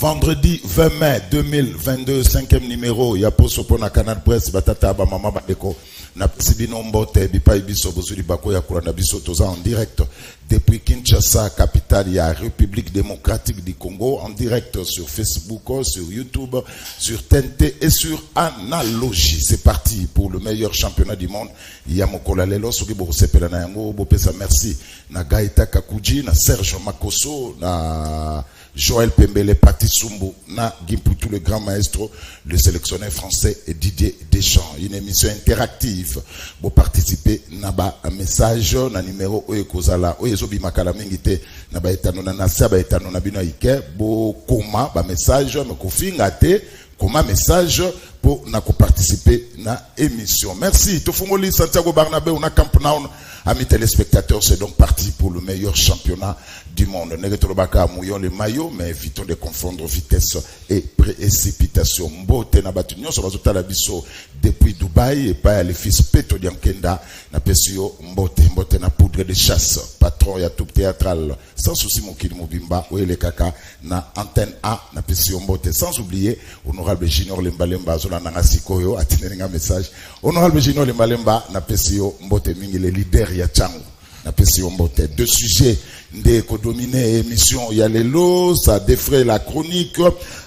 Vendredi 20 mai 2022, 5e numéro, ya poso pona Canal Presse, batata ba mama badeko, na sibino mbote, bipa ibiso bozuli bako ya kuranda biso toza en direct depuis Kinshasa, capitale ya République démocratique du Congo, en direct sur Facebook, sur YouTube, sur TNT et sur Analogie. C'est parti pour le meilleur championnat du monde. Ya mokola lelo soki bo sepela na yango, bo pesa merci na Gaëta Kakuji, na Serge Makoso, na Joël Pembele, Pati Sumbu, na Gimputu, le grand maestro, le sélectionneur français et Didier Deschamps. Une émission interactive. Vous participez, naba un message, na numéro oye kozala, oye zobi makala mingite, naba etano na nasa, ba etano na bino ike, bo koma, ba message, me kofinga te, koma message, pour na participer na émission. Merci. Tofungoli Santiago Barnabé, on a Camp Nou. Amis téléspectateurs, c'est donc parti pour le meilleur championnat du monde. Negetolobaka mouillons les maillots, mais évitons de confondre vitesse et précipitation. Mbote na batunyo, so bazota la biso depuis Dubaï, et pas les fils Peto Diankenda, na pesio mbote na poudre de chasse, patron ya tout théâtral, sans souci mokili mobimba, ou les kaka, na antenne A, na pesio mbote, sans oublier, honorable Junior Lembalemba, zola nangasikoyo, atinelinga message, honorable Junior Lembalemba, na pesio mbote mingi, les leaders ya Tchango. Na pesio mbote. Deux sujets de dominer émission Yalelo, ça défraie la chronique.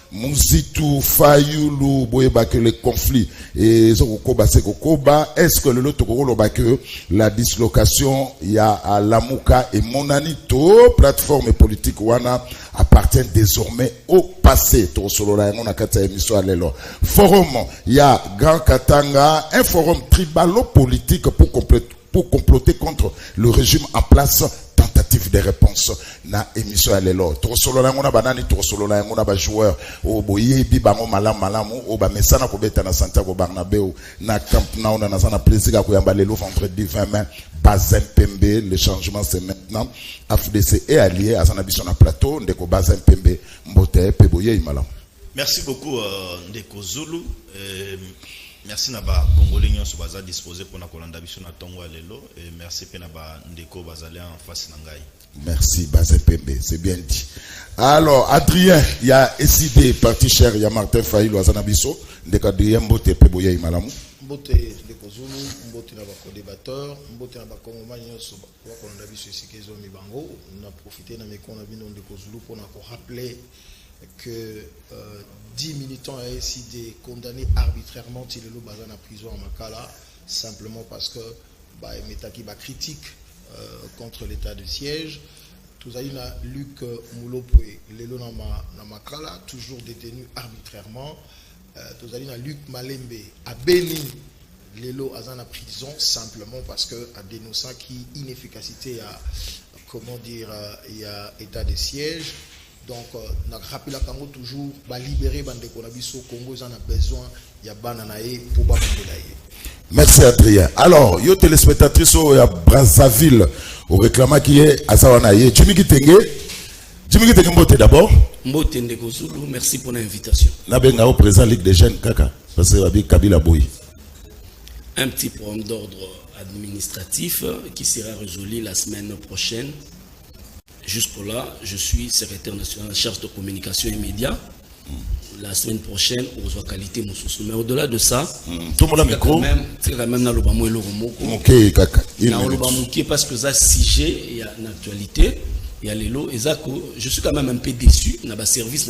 Mouzitou, Fayoulou, Boyeba que les conflits et Zokoba Sekokoba. Est-ce que le lot que la dislocation il y a à Lamouka et Monanito, plateforme politique Wana, appartient désormais au passé. Forum, il y a Grand Katanga, un forum tribalo-politique pour comploter contre le régime en place. Tentative de réponse na émission à l'élo. Torosolo la ngona banani torosolo la ngona ba joueur o boye bi bango malamu o ba mesana ko beta na Santiago Barnabéu na Camp Nou na sana plaisir ko yamba lelo vendredi 20 mai Bazin Pembe. Le changement c'est maintenant. AFDC est allié à sana biso na plateau ndeko Bazin Pembe mbote pe boye imala. Merci beaucoup ndeko Zulu. Merci Naba Congolais nyonso baza disposé pour na kolanda biso na tongo lelo et merci pe Naba ndeko bazali en face na ngai. Merci Bazin Pembe, c'est bien dit. Alors Adrien, il y a SID parti cher, il y a Martin Fayilo azana biso ndeko Adrien mbote pe boya imalamu. Mbote ndeko Zulu, mbote na ba co-débatteur, mbote na ba Congolais nyonso ba kolanda biso sikezo mibango, on a profité na mekona bino ndeko Zulu pour na ko rappeler que 10 militants à SID condamnés arbitrairement Tilelo Bazan en prison à Makala, simplement parce que Metaki critique contre l'état de siège. Tous aïna Luc Moulopoué, Lelo na Makala, toujours détenu arbitrairement. Tous aïna Luc Malembe à Béni, Lelo Azan en prison, simplement parce que a dénoncé qui inefficacité à comment dire il y a état de siège. Donc, on a rappelé toujours libérer bande Konabiso Congo, ils en ont besoin, il y a bananae pour Bakondelaye. Merci Adrien. Alors, yo téléspectatrice au Brazzaville, au réclamant qui est à Sawanaye. Jimmy Kitenge Mbote d'abord. Mbote Ndeko Zulu, merci pour l'invitation. Nabenga au président Ligue des Jeunes Kaka, parce que Abi Kabila Boui. Un petit problème d'ordre administratif qui sera résolu la semaine prochaine. Jusque-là, je suis secrétaire national en charge de communication et médias. La semaine prochaine, on reçoit qualité Moussoussou. Mais au-delà de ça, tout le monde a micro. C'est quand même dans le Bamou et le Romoko. Ok, kaka. Dans le Bamou parce que ça, sujet, il y a une actualité, il y a les lots. Je suis quand même un peu déçu. Il y a un service,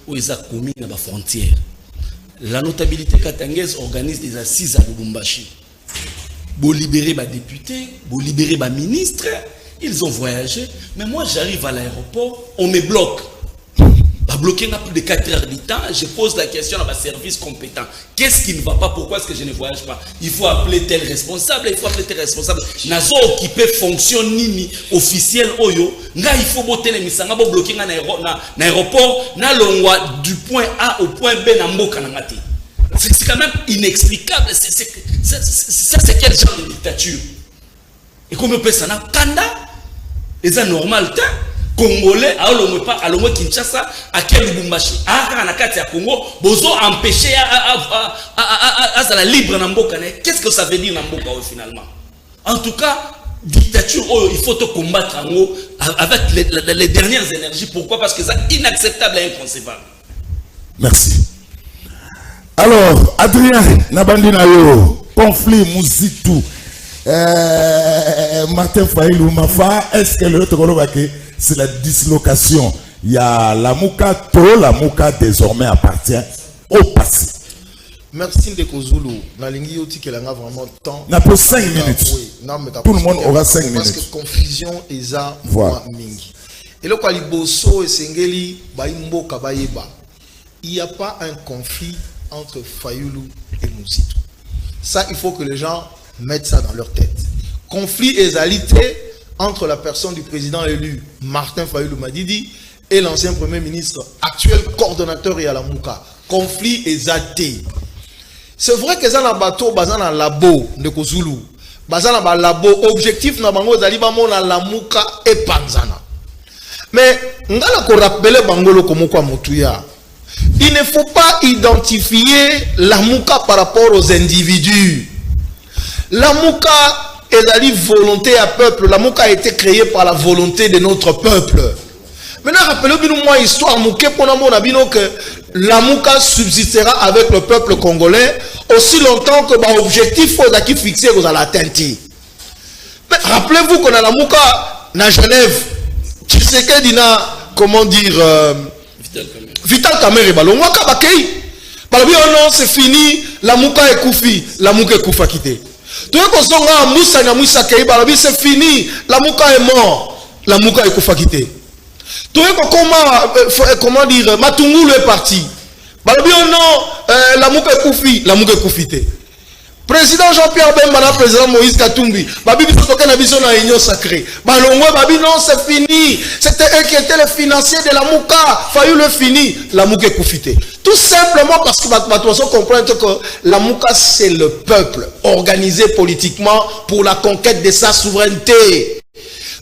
où ils ont commis dans la frontière. La notabilité katangaise organise des assises à Lubumbashi. Pour libérer les députés, pour libérer les ministres. Ils ont voyagé, mais moi j'arrive à l'aéroport, on me bloque. bloqué plus de 4 heures du temps, je pose la question à ma service compétent. Qu'est-ce qui ne va pas? Pourquoi est-ce que je ne voyage pas? Il faut appeler tel responsable, il faut appeler tel responsable. Nazo occupé fonction nini officielle oyo, nga il faut boter les misanga bo bloquer na aéroport na longwa du point A au point B na mboka na ngati. C'est quand même inexplicable. Ça c'est quel genre de dictature? Et comme on peut ça na kanda, et ça normal temps. Congolais, à l'homme Kinshasa, à quel Lubumbashi, à la carte à Congo, bozo empêcher à la libre Namboka. Qu'est-ce que ça veut dire Namboka finalement? En tout cas, dictature, il faut te combattre en haut avec les dernières énergies. Pourquoi? Parce que c'est inacceptable et inconcevable. Merci. Alors, Adrien Nabandinayo, conflit Mouzitou, Martin Faïlou Mafa, est-ce que le c'est la dislocation? Il y a la Mouka, la Mouka désormais appartient au passé. Merci Ndeko Zulu. Nalingi oti que langa vraiment temps. On a pour 5 minutes. Oui, non, mais tout le monde aura 5 minutes. Parce que confusion eza voilà. Mingi. Et le kwali boso et sengeli baimbo kabayeba. Il n'y a pas un conflit entre Fayoulou et Mouzitou. Ça, il faut que les gens mettent ça dans leur tête. Conflit et égalité entre la personne du président élu Martin Fayoulou Madidi et l'ancien premier ministre, actuel coordonnateur et à la Mouka. Conflit exalté. C'est vrai que ça na bateau, bazan na labo de Kozulu, bazan na labo objectif na bango zali ba mona la Mouka et Panzana. Mais ngala ko rappeler bangolo comme quoi motuya. Il ne faut pas identifier la Mouka par rapport aux individus. La Mouka est la volonté à peuple. La Mouka a été créée par la volonté de notre peuple. Maintenant, rappelez-vous moi histoire Mouké pour que la Mouka subsistera avec le peuple congolais aussi longtemps que l'objectif qui fixé vous allez atteindre. Mais rappelez-vous qu'on a la Mouka dans Genève. Tu sais que dina comment dire Vital Kamerhe balongwa kabakei. Balobi oh non c'est fini, la Mouka est koufi, la Mouka est koufa quitté. Tout le monde c'est fini, la Mouka est mort, la Mouka est koufa quitté. Tout le monde comment dire Matungulu est parti. Balobi oh non, la Mouka est koufi, la Mouka est koufité. Président Jean-Pierre Bemba, président Moïse Katumbi, Babi Bisotoka Nabiso na union sacrée. Balongwe Babi non c'est fini. C'était eux qui étaient les financiers de la Mouka. Faillu le fini. La Mouka est koufité. Tout simplement parce que Batoiso comprend que la Mouka c'est le peuple organisé politiquement pour la conquête de sa souveraineté.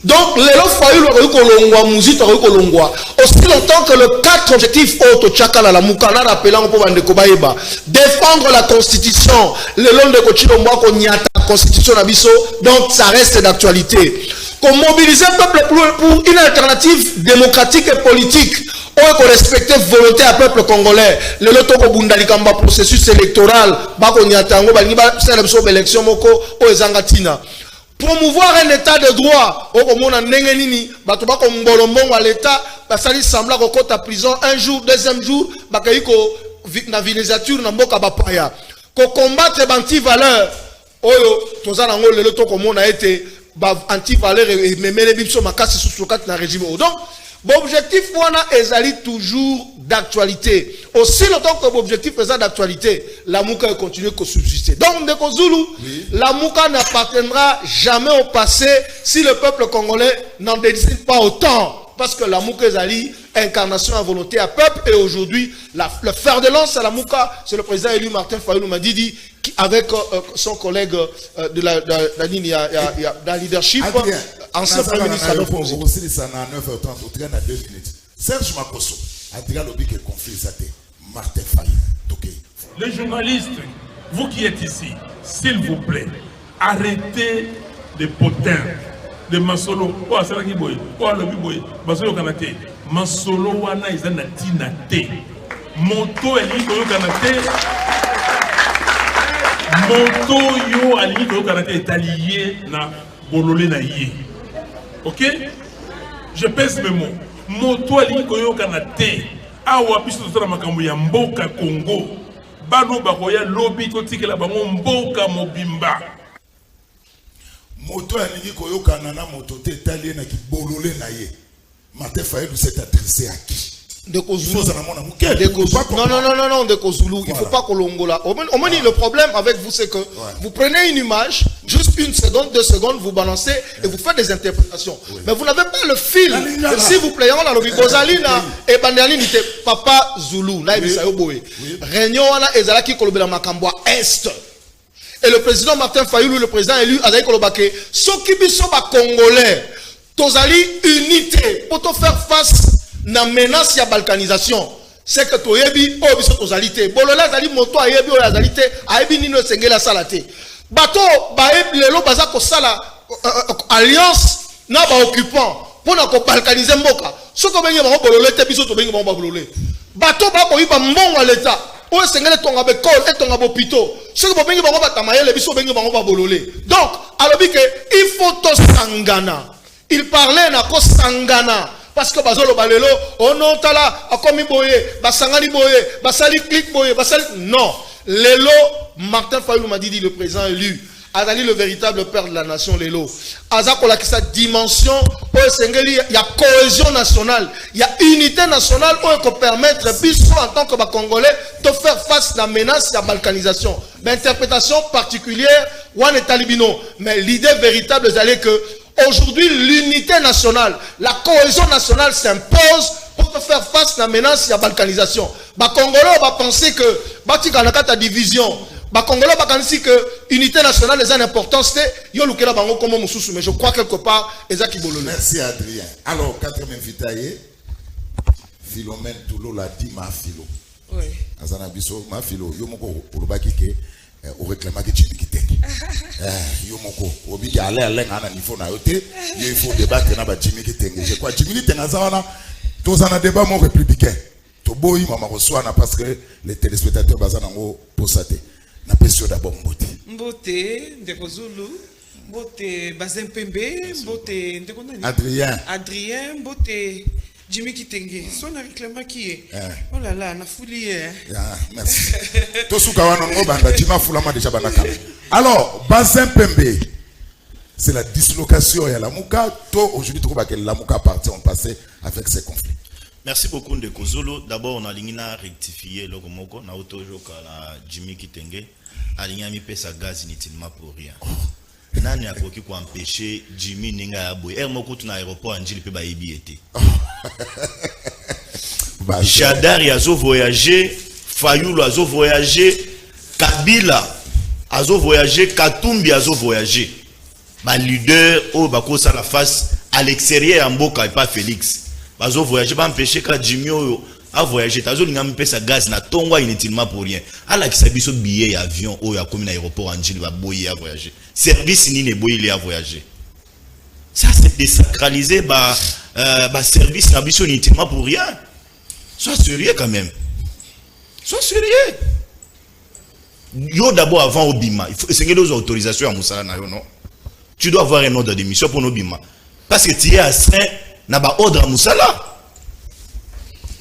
Donc, les lois failli le kolongwa, Mouzit kolongwa. Aussi longtemps que le 4 objectifs auto chakala la Moukana rappelant pour Vandeko Baïba, défendre la constitution, le long de Kochilomba Konyata, constitution Nabiso, donc ça reste d'actualité. Qu'on mobilise un peuple pour une alternative démocratique et politique, on respecte la volonté à peuple congolais. Le loto ko bundalikamba processus électoral, bako nyatango, baniba sélection élection moko, o ezangatina. Promouvoir un état de droit au komona ndenge nini bato bako mbolombongo à l'état basali sembla ko kota prison un jour deuxième jour bakayi ko na vilaisature na mboka bapaya ko combattre anti valeur oyo tozana ngo lelo to komona été ba anti valeur et memele biso makasi susukat na régime donc l'objectif est toujours d'actualité. Aussi longtemps que l'objectif est d'actualité, la Mouka continue de subsister. Donc, Ndeko Zulu, oui. La Mouka n'appartiendra jamais au passé si le peuple congolais n'en décide pas autant. Parce que la Mouka est incarnation à volonté à peuple. Et aujourd'hui, le fer de lance à la Mouka, c'est le président élu Martin Fayoulou Madidi, qui, avec son collègue de la leadership. Ancien Premier ministre Adolphe Mouzitou. Aussi, ça n'a 9h30, au train à 2 minutes. Serge Makosso, Adrien Lobi qui est confié, Martin Fayoulou. Les journalistes, vous qui êtes ici, s'il vous plaît, arrêtez les potins de Masolo. Oh, c'est là qui boy. Oh, le boy. Masolo Kanate. Masolo wana ils en a tinate. Moto eli koyo Kanate. Moto yo ali koyo Kanate est allié na bololé na yé. Ok? Je pèse mes mots. Moto ali koyo Kanate. Awa biso tozala makambo ya mboka Congo. Bano bakoya lobby to tikela bango mboka mobimba. Moto alingi koyoka nana moto te tali na ki bololé na yé. Martin Fayoulou s'est adressé à qui? Ndeko Zulu. Non, Ndeko Zulu. Il ne faut pas que l'ongola. Au moins, le problème avec vous, c'est que vous prenez une image, juste 1 seconde, 2 secondes, vous balancez et vous faites des interprétations. Mais vous n'avez pas le fil. S'il vous plaît, on a le Bozalina et Bandalini était Papa Zulu. Là, il Réunion, on a Ezalaki Kolobela Makambwa Est. Et le président Martin Fayoulou, le président élu, Azaï Kolobake, Sokibiso Congolais, Tozali unité pour te faire face na menace ya balkanisation. C'est que toyebi o biso tozalité bolola zali moto ayebi o yazalité ayebi nino sengela salate bato bayebi lelo baza ko sala alliance na ba occupant pona ko balkaniser mboka soko bengi ba bololé te biso to bengi ba bololé bato ba ko yiba mbongo l'état o sengela tonga be kol etonga bo pito soko bengi ba ba tamayele biso bengi ba bololé. Donc alobi que il faut to sangana, il parlait na ko sangana. Parce que bazolo balelo ono tala akomi boye basangani boye basali clic boye basali non lelo Martin Fayoulou m'a dit le président élu Azali le véritable père de la nation lelo Azakola qui sa dimension o sengeli il y a cohésion nationale il y a unité nationale pour permettre biso en tant que congolais de faire face à la menace de la balkanisation. L'interprétation particulière one talibino mais l'idée véritable c'est que aujourd'hui, l'unité nationale, la cohésion nationale s'impose pour faire face à la menace de la balkanisation. Les Congolais vont penser que la division, les Congolais vont penser que l'unité nationale est une importance. Mais je crois quelque part, merci Adrien. Alors, 4e invité, Philomène Toulo l'a dit, ma philo. Oui. Azana biso, ma philo, yomoko urubakike. Au réclamant que Jimmy Kitenge. Yomoko, au bilan aller à l'un il faut naoter, il faut débattre na Jimmy Kitenge. Je crois Jimmy Kitenge azana, tous en a débat mon républicain. Toboyi mama reçoit na parce que les téléspectateurs bazana ngo posate. Na question d'abord mbote. Mbote Ndeko Zulu, mbote Bazin Pembe, mbote Ndeko nani? Adrien, mbote Jimmy Kitenge, son réclamant qui est. Oh là là, na fouli. Merci. Alors, Bazin Pembe, c'est la dislocation et la Mouka. Aujourd'hui, tu vois que la Mouka partie en passé avec ces conflits. Merci beaucoup Ndeko Zulu. D'abord, on a l'ingénieur rectifié le Gomoko, na autojo la Jimmy Kitenge, a l'ingénieur mis sa gaz inutilement pour rien. Nani a koki ko empêcher Jimmy ninga ya boy. Moko tu na aéroport Anjili pe ba yebi été. Jadar yazo voyager, Fayoulou azo voyager, Kabila azo voyager, Katumbi azo voyager. Ba leader o bako sa la face à l'extérieur en Mboka et pas Félix. Bazo voyager ba empêcher ka Jimmy a voyager tazo linga mpesa gaz na tongwa inutilement pour rien. Ala ki sabiso billet avion o ya komi na aéroport Anjili ba boyer à voyager. Service ni ne boyer à voyager. Ça c'est désacraliser ba service na biso inutilement pour rien. Sois sérieux quand même. Sois sérieux. Yo d'abord avant Obima, il faut essayer des autorisations à Moussala na yo non. Tu dois avoir un ordre de mission pour Obima. Parce que tu es astreint na ba ordre à Moussala.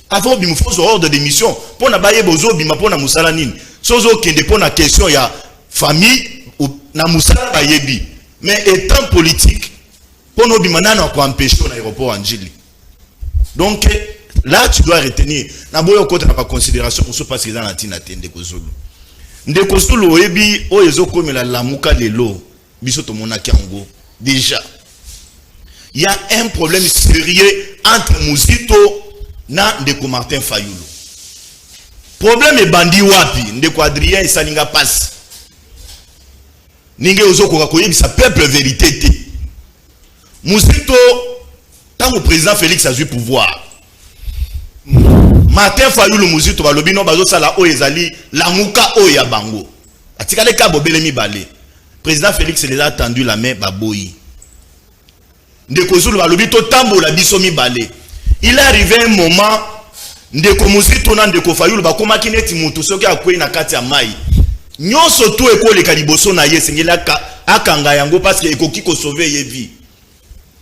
Avant Obima, il faut un ordre de mission pour na baye bozo Obima pour na Moussala nini. Sozo kende pour na question ya famille ou na Moussala bayebi. Mais étant politique pour Obima nana ko empêcher l'aéroport Anjili. Donc là, tu dois retenir. Na boyo côté na pas considération pour ce parce que dans la tina Ndeko Zulu. Ndeko Zulu oyebi o ezo komela lamuka lelo biso to monaki yango. Déjà, il y a un problème sérieux entre Muzito na Ndeko Martin Fayoulou. Problème est bandi wapi Ndeko Adrien et Salinga passe. Ninge ozo ko koyebi sa peuple vérité te. Muzito tant le président Félix a eu pouvoir. Martin Fayoulou Muzito balobi no bazo sala o ezali la muka o ya bango. Atikale ka bobele mi balé. Président Félix les a tendu la main baboyi. Ndeko Zulu balobi to tambola biso mi balé. Il est arrivé un moment Ndeko Muzito na Ndeko Fayoulou bakoma kineti mutu soki akwei na kati ya mai. Nyonso to ekole kaliboso na ye sengela akanga yango parce que ekoki ko sauver ye vie.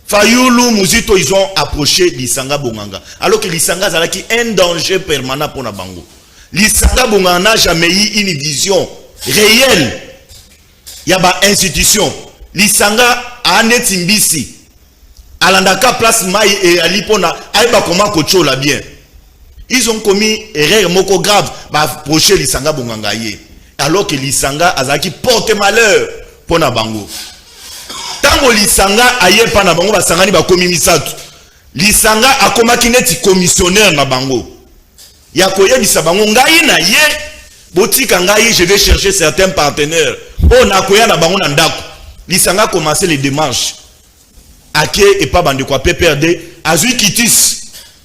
Fayoulou, Muzito, ils ont approché Lisanga Bonganga. Alors que Lisanga est un danger permanent pour Nabango. Lisanga Bonganga n'a jamais eu une vision réelle. Il y a une institution. Lisanga a un etimbisi. Alandaka place Maï et Alipona. Aïba comment Kocho la bien. Ils ont commis erreur moko grave, approcher Lisanga Bongangaye. Alors que Lisanga azaki porte malheur pour na bango. Tango Lisanga aye pa na bango basangani ba komi misatu. Lisanga akoma kineti commissionnaire na bango. Ya koyebisa bango ngai na ye botika ngai je vais chercher certains partenaires. On a koya na bango na ndako. Lisanga commencé les démarches. Ake et pas bande quoi PPRD, azui kitis.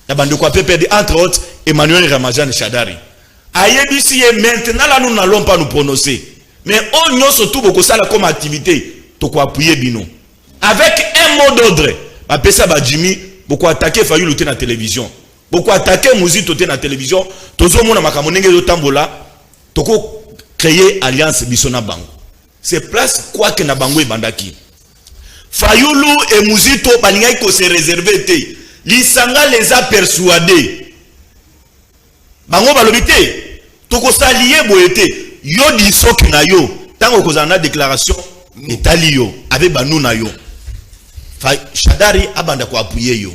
La bande quoi PPRD entre autres Emmanuel Ramazan Shadari. Ayebisi maintenant là nous n'allons pas nous prononcer. Mais on y a surtout beaucoup ça comme activité. To quoi appuyer bino. Avec un mot d'ordre. Après ça Jimmy beaucoup attaquer Fayulu dans la télévision. Beaucoup attaquer Mouzito dans la télévision. Tozo mona makamonenge do tambola. Toko créer alliance bisona bango. C'est place quoi que na bango e bandaki. Fayulu et Mouzito balingai ko se réserver té. Lisanga les a persuadés. Bango balobité. Toko salié boyete. Yo di sok na yo. Tango kozana déclaration etali yo avec banou na yo. Shadari abanda ko appuyer yo.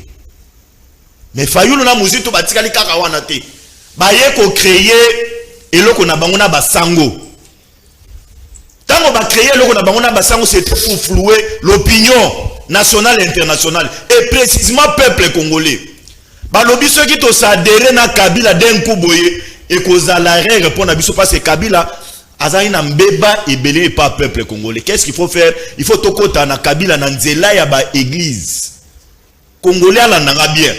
Mais Fayulu na Mouzito batikali kaka wana te. Baye ko créer eloko na bango na basango. Tango ba créer eloko na bango na basango c'est pour flouer l'opinion nationale et internationale et précisément peuple congolais. Balobi ceux qui to s'adhérer na Kabila d'un coup boye et kozala répondre à biso parce que Kabila azali na mbeba et belé pas peuple congolais. Qu'est-ce qu'il faut faire? Il faut tokota na Kabila na nzela ya ba église. Congolais ala nanga bien.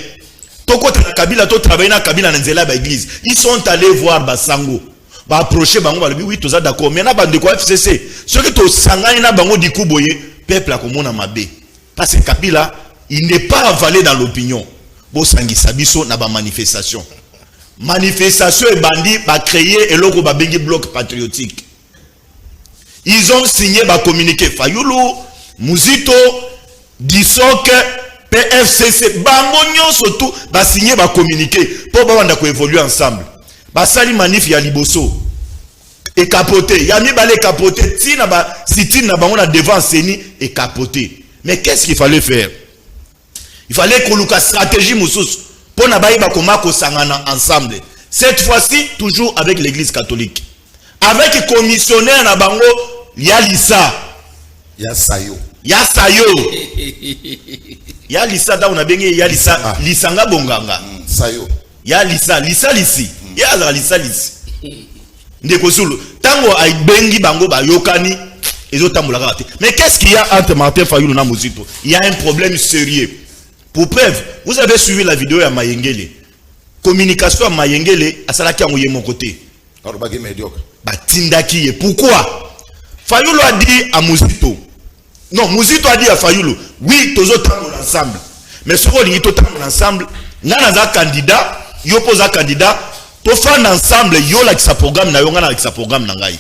Tokota na Kabila to travailler na Kabila na nzela ba église. Ils sont allés voir basango. Ba approcher bango ba oui toza d'accord. Mais na bande ko FCC. Ceux qui to sangani na bango di kuboye peuple a komona mabe. Parce que Kabila il n'est pas avalé dans l'opinion. Bo sangisa biso na ba manifestation. Manifestation et bandit va créer et logo va bengi bloc patriotique. Ils ont signé va communiquer Fayulu, Mouzito, Disok, PFCC, Bangonyo surtout va signer va communiquer pour banda ko évoluer ensemble. Ba sali manif ya liboso et capoter. Ya mi balé capoter tina ba sitine na bango na devant seni et capoter. Mais qu'est-ce qu'il fallait faire? Il fallait qu'on ait une stratégie moussous. Pour nabaïba komako sangana ensemble. Cette fois-ci, toujours avec l'église catholique. Avec le commissionnaire na bango, Yalisa. Yasayo. Yasayo. Yalisa da unabenge Yalisa. Lisanga bonganga. Sayo. Yalisa. Lisa lisi. Yalisa lisa lisi. Ndeko Zulu. Tango ay bengi bango ba yokani. Mais qu'est-ce qu'il y a entre Martin Fayulu et Mouzito? Il y a un problème sérieux. Pour preuve, vous avez suivi la vidéo à Mayengele. Communication à Mayengele, à Salaki à mon côté. Tindaki. Pourquoi? Fayulu a dit à Mouzito. Non, Mouzito a dit à Fayulu. Oui, tous autres ensemble. Mais ce qu'on dit tout ensemble, nana candidat, yo pose un candidat, to fan ensemble, yo la sa programme na yo ngana avec sa programme na ngai.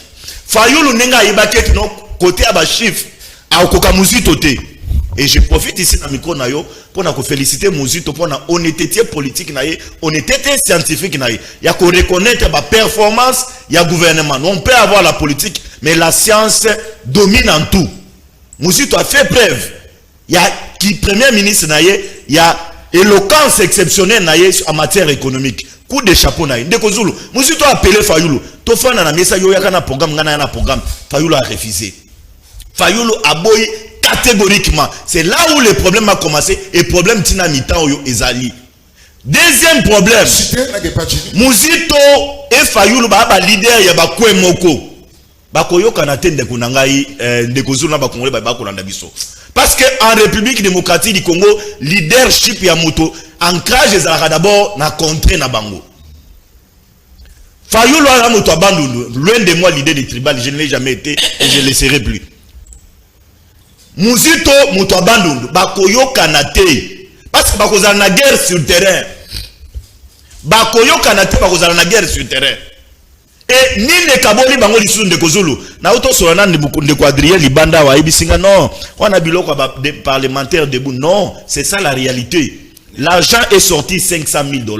Fayulu nenga ibake no côté à ba chiffre à okoka Mouzito te. Et je profite ici dans le micro pour féliciter Mouzito pour la honnêteté politique, honnêteté scientifique. Il y a qu'on reconnaître la performance, il y a gouvernement. On peut avoir la politique, mais la science domine en tout. Mouzito a fait preuve. Il y a qui premier ministre, il y a éloquence exceptionnelle en matière économique. Coup de chapeau. Mouzito a appelé Fayulu. Tofana na mesa yo yakana programme, ngana na programme. Fayulu a refusé. Fayulu a boy catégoriquement. C'est là où le problème a commencé et le problème tina mitan oyo ezali. Deuxième problème, Mouzito et Fayulu ba leader ya ba kwe moko. Ba koyo kanate ndeko nangai ndeko zulu na ba kongole ba kolanda biso. Parce que en République démocratique du Congo, leadership ya moto ancrage ezalaka d'abord na contrée na bango. Fayulu a moto abandonné. Loin de moi l'idée des tribales, je ne l'ai jamais été et je ne le serai plus. Mouzito moto abandonné bakoyo kanate parce que bakozala na guerre sur le terrain. Bakoyo kanate bakozala na guerre sur le terrain. Et ni ne kaboli bango lisusu ndeko Zulu na auto solana ndeko Adrien Libanda wa ibisinga non on a biloko des parlementaires debout non c'est ça la réalité. L'argent est sorti $500 000.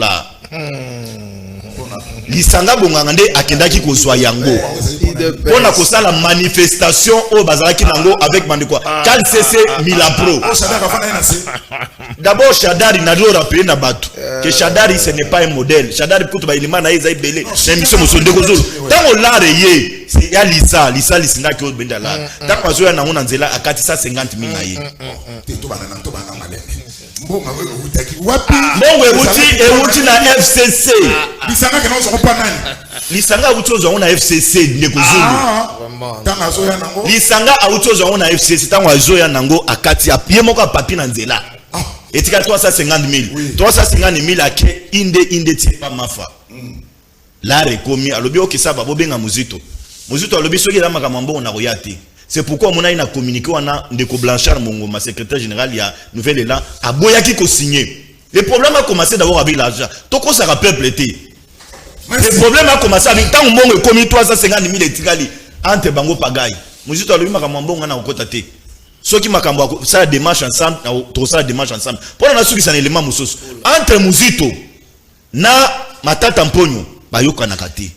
lisanga bonganga nde akendaki kozwa yango pona kosala manifestation o bazalaki nango avec bandeko KCC Milapro. D'abord Shadari n'a pas rappelé na bato que Shadari ce n'est pas un modèle. Shadari kutu ba ilima na eza ibele na mission mosonde kozolo tango la reye c'est ya lisa lisinga ki obenda la tango azoya nango na nzela akati 150 000 na ye mbongo ewuti na FCC lisanga awuti ozwango na FCC ndeko zulu lisanga awuti ozwango na FCC tango azoya nango akati ye moko apapi na nzela etika 350 000 350 000 ake inde tie pa mafa la rekomi alobi okisa babo benga muzito alobi soki la makambo mbongo na koyati. C'est pourquoi on a une communiqué on a Ndeko Blanchard Mongo, ma secrétaire général, il y a nouvelle là à Boyaki ko signé. Le problème a commencé d'abord avec l'argent. Toko ça rappelle plété. Le problème a commencé avec tant Mongo commis 350 000 etikali entre bango pagaille. Muzito alobi makambo mbongo na okota te. Ceux qui makambo ça démarche ensemble, tout ça démarche ensemble. Pour na suki c'est un élément mususu. Entre Muzito na Matata Mponyo bayoka na kati.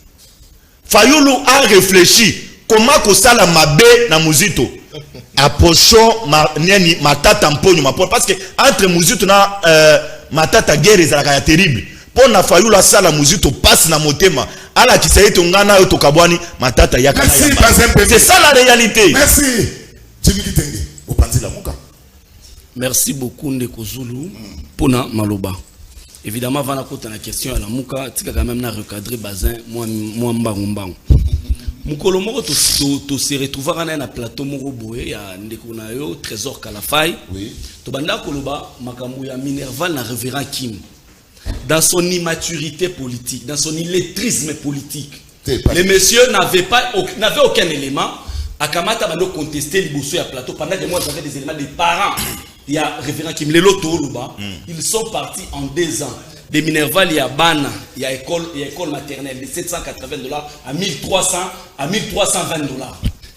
Fayulu a réfléchi. Comment que ça la mabe na Muzito approchons Matata Mponyo parce que entre Muzito na Matata guerre est terrible pour na fayu la sala Muzito passe na motema ala kisaye tongana yo tokabwani Matata yaka c'est ça la réalité. Merci Jimmy Tenge opanzi la muka. Merci beaucoup Ndeko Zulu pona maloba. Évidemment avant la côté la question à la muka tika quand même na recadrer bazin moi mbango mukolo moko to se retrouver na plateau moko boye ya ndeko na yo Trésor Kalafai oui to banda koloba makambo ya Minerval na révérend Kim dans son immaturité politique dans son illettrisme politique les messieurs n'avaient aucun élément akamata bando contester liboso ya plateau pendant que moi j'avais des éléments des parents il y a révérend Kim lelo to luba ils sont partis en 2 ans. De Minerval, il y a Bana, il y a école maternelle de $780 à 1300 à 1320 $.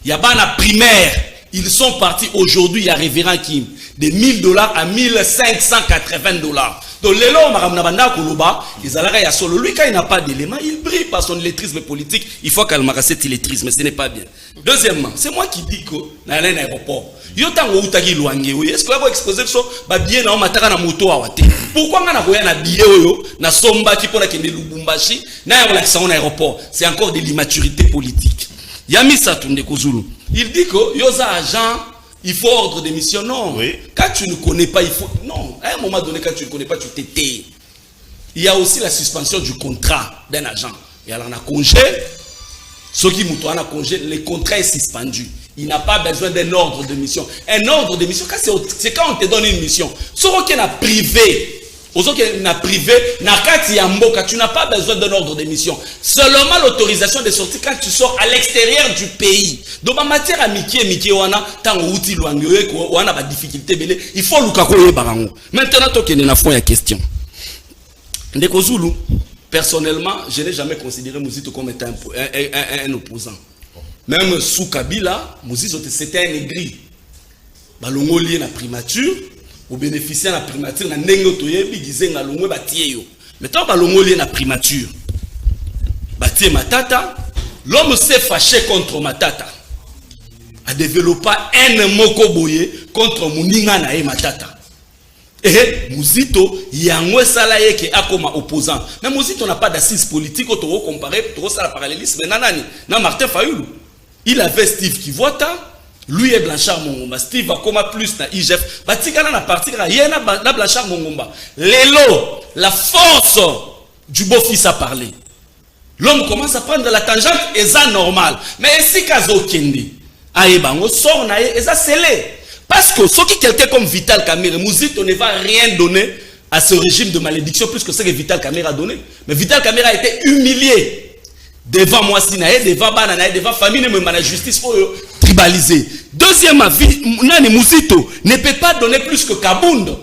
Il y a Bana primaire, ils sont partis aujourd'hui, il y a révérend Kim, de $1000 à 1580 $. Donc les lois, ils allaient à solo. Lui, quand il n'a pas d'éléments, il brille par son illettrisme politique. Il faut qu'elle marque cet illettrisme, ce n'est pas bien. Deuxièmement, c'est moi qui dis que dans l'aéroport, est-ce que vous exposez ça bien na mataka na moto awate pourquoi ngana koya na billet oyo na somba ki pona kende Lubumbashi na ya la na aéroport c'est encore de l'immaturité politique. Yamisa Tunde Kozulu il dit que yoza agent il faut ordre de mission non oui. Quand tu ne connais pas il faut non à un moment donné quand tu ne connais pas tu t'étais. Il y a aussi la suspension du contrat d'un agent et alors on a congé ceux qui mouton a congé le contrat est suspendu. Il n'a pas besoin d'un ordre de mission. Un ordre de mission, c'est quand on te donne une mission. Ce qui est privé, tu n'as pas besoin d'un ordre de mission. Seulement l'autorisation de sortir quand tu sors à l'extérieur du pays. Donc en matière amitié, il faut le maintenant, il y a une question. Ndeko Zulu, personnellement, je n'ai jamais considéré Muzito comme étant un opposant. Même sous Kabila, Muzito c'était un aigri. Balongo lié na primature, ou bénéficier de la primature, na nengo toyebi gizenga longwe batie yo. Maintenant balongo lié na primature. Batie Matata, l'homme s'est fâché contre Matata. A développé un moko boye contre Muninga na e Matata. Et Muzito yangwe salaye ke akoma opposant. Mais Muzito n'a pas d'assise politique au toro comparé pour ça la parallélisme nanani na Martin Fayulu. Il avait Steve Kivota, lui et Blanchard Mongomba. Steve va comme plus na IGF. Batikana na partir il y a na Blanchard Mongomba. Lélo, la force du beau-fils a parlé. L'homme commence à prendre la tangente et ça normal. Mais si Kazo Kende, aïbango sort na et ça scellé. Parce que ce qui quelqu'un comme Vital Kamerhe, Muzito ne va rien donner à ce régime de malédiction plus que ce que Vital Kamerhe a donné. Mais Vital Kamerhe a été humilié. Devant moi, devant Bananae, devant famille, même la justice tribalisée. Deuxièmement, Nani Muzito ne peut pas donner plus que Kabund.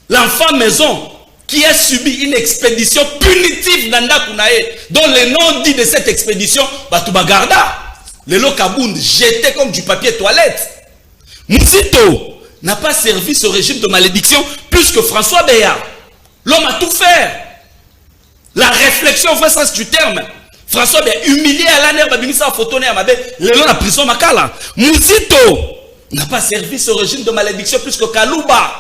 L'enfant maison qui a subi une expédition punitive Nandakunae, dont le nom dit de cette expédition, Batubagarda. Le lot Kabund jeté comme du papier toilette. Muzito n'a pas servi ce régime de malédiction plus que François Béat. L'homme a tout fait. La réforme réflexion, vrai sens du terme. François bien humilié à l'année, babimisa photo ne amabe, le long la prison makala. Muzito n'a pas servi ce régime de malédiction plus que Kalouba.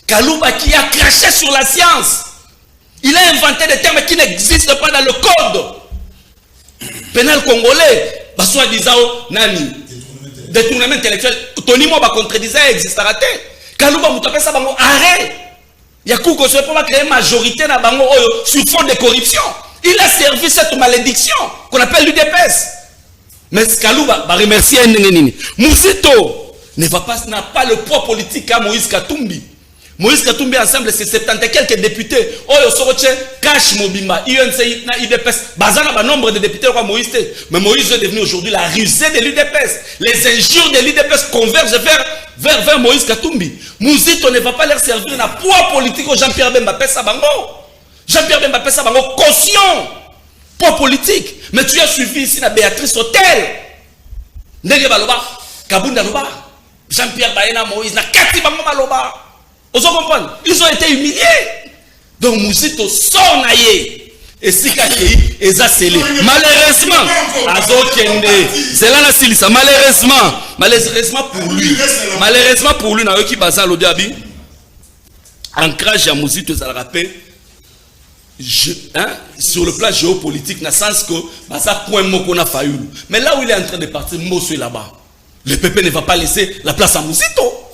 Kalouba qui a craché sur la science. Il a inventé des termes qui n'existent pas dans le code pénal congolais. Soi-disant, nani détournement intellectuel. Tony Moba contredisait existera. Kalouba moutapé ça bango arrêt. Il y a coup que ce pour créer majorité na bango sur fond de corruption. Il a servi cette malédiction qu'on appelle l'UDPS. Mais Kalouba va remercier Nini. Muzito n'a pas le poids politique à Moïse Katumbi. Moïse Katumbi ensemble, c'est 70 et quelques députés. Oyo Soroche, Cash Mobimba, INC, IDPS. Bazana, ba nombre de députés quoi Moïse. Mais Moïse est devenu aujourd'hui la rusée de l'UDPS. Les injures de l'UDPS convergent vers Moïse Katumbi. Muzito ne va pas leur servir un poids politique au Jean-Pierre Bemba Pessa Bango. Jean-Pierre Bemba Pessa Bango, caution. Poids politique. Mais tu as suivi ici la Béatrice Hotel. Ndenge Baloba, Kabunda Loba, Jean-Pierre Baena Moïse, na Kati Bango Baloba. Vous comprenez? Ils ont été humiliés. Donc Muzito sort naïe. Et si Kakei est scellé. Malheureusement, malheureusement pour lui, n'a qui basa l'odiabi. Ancrage à Muzito ça le rappelle. Sur le plan géopolitique, dans le sens que ça point mot qu'on a failli. Mais là où il est en train de partir, Mosso est là-bas. Le PP ne va pas laisser la place à Muzito.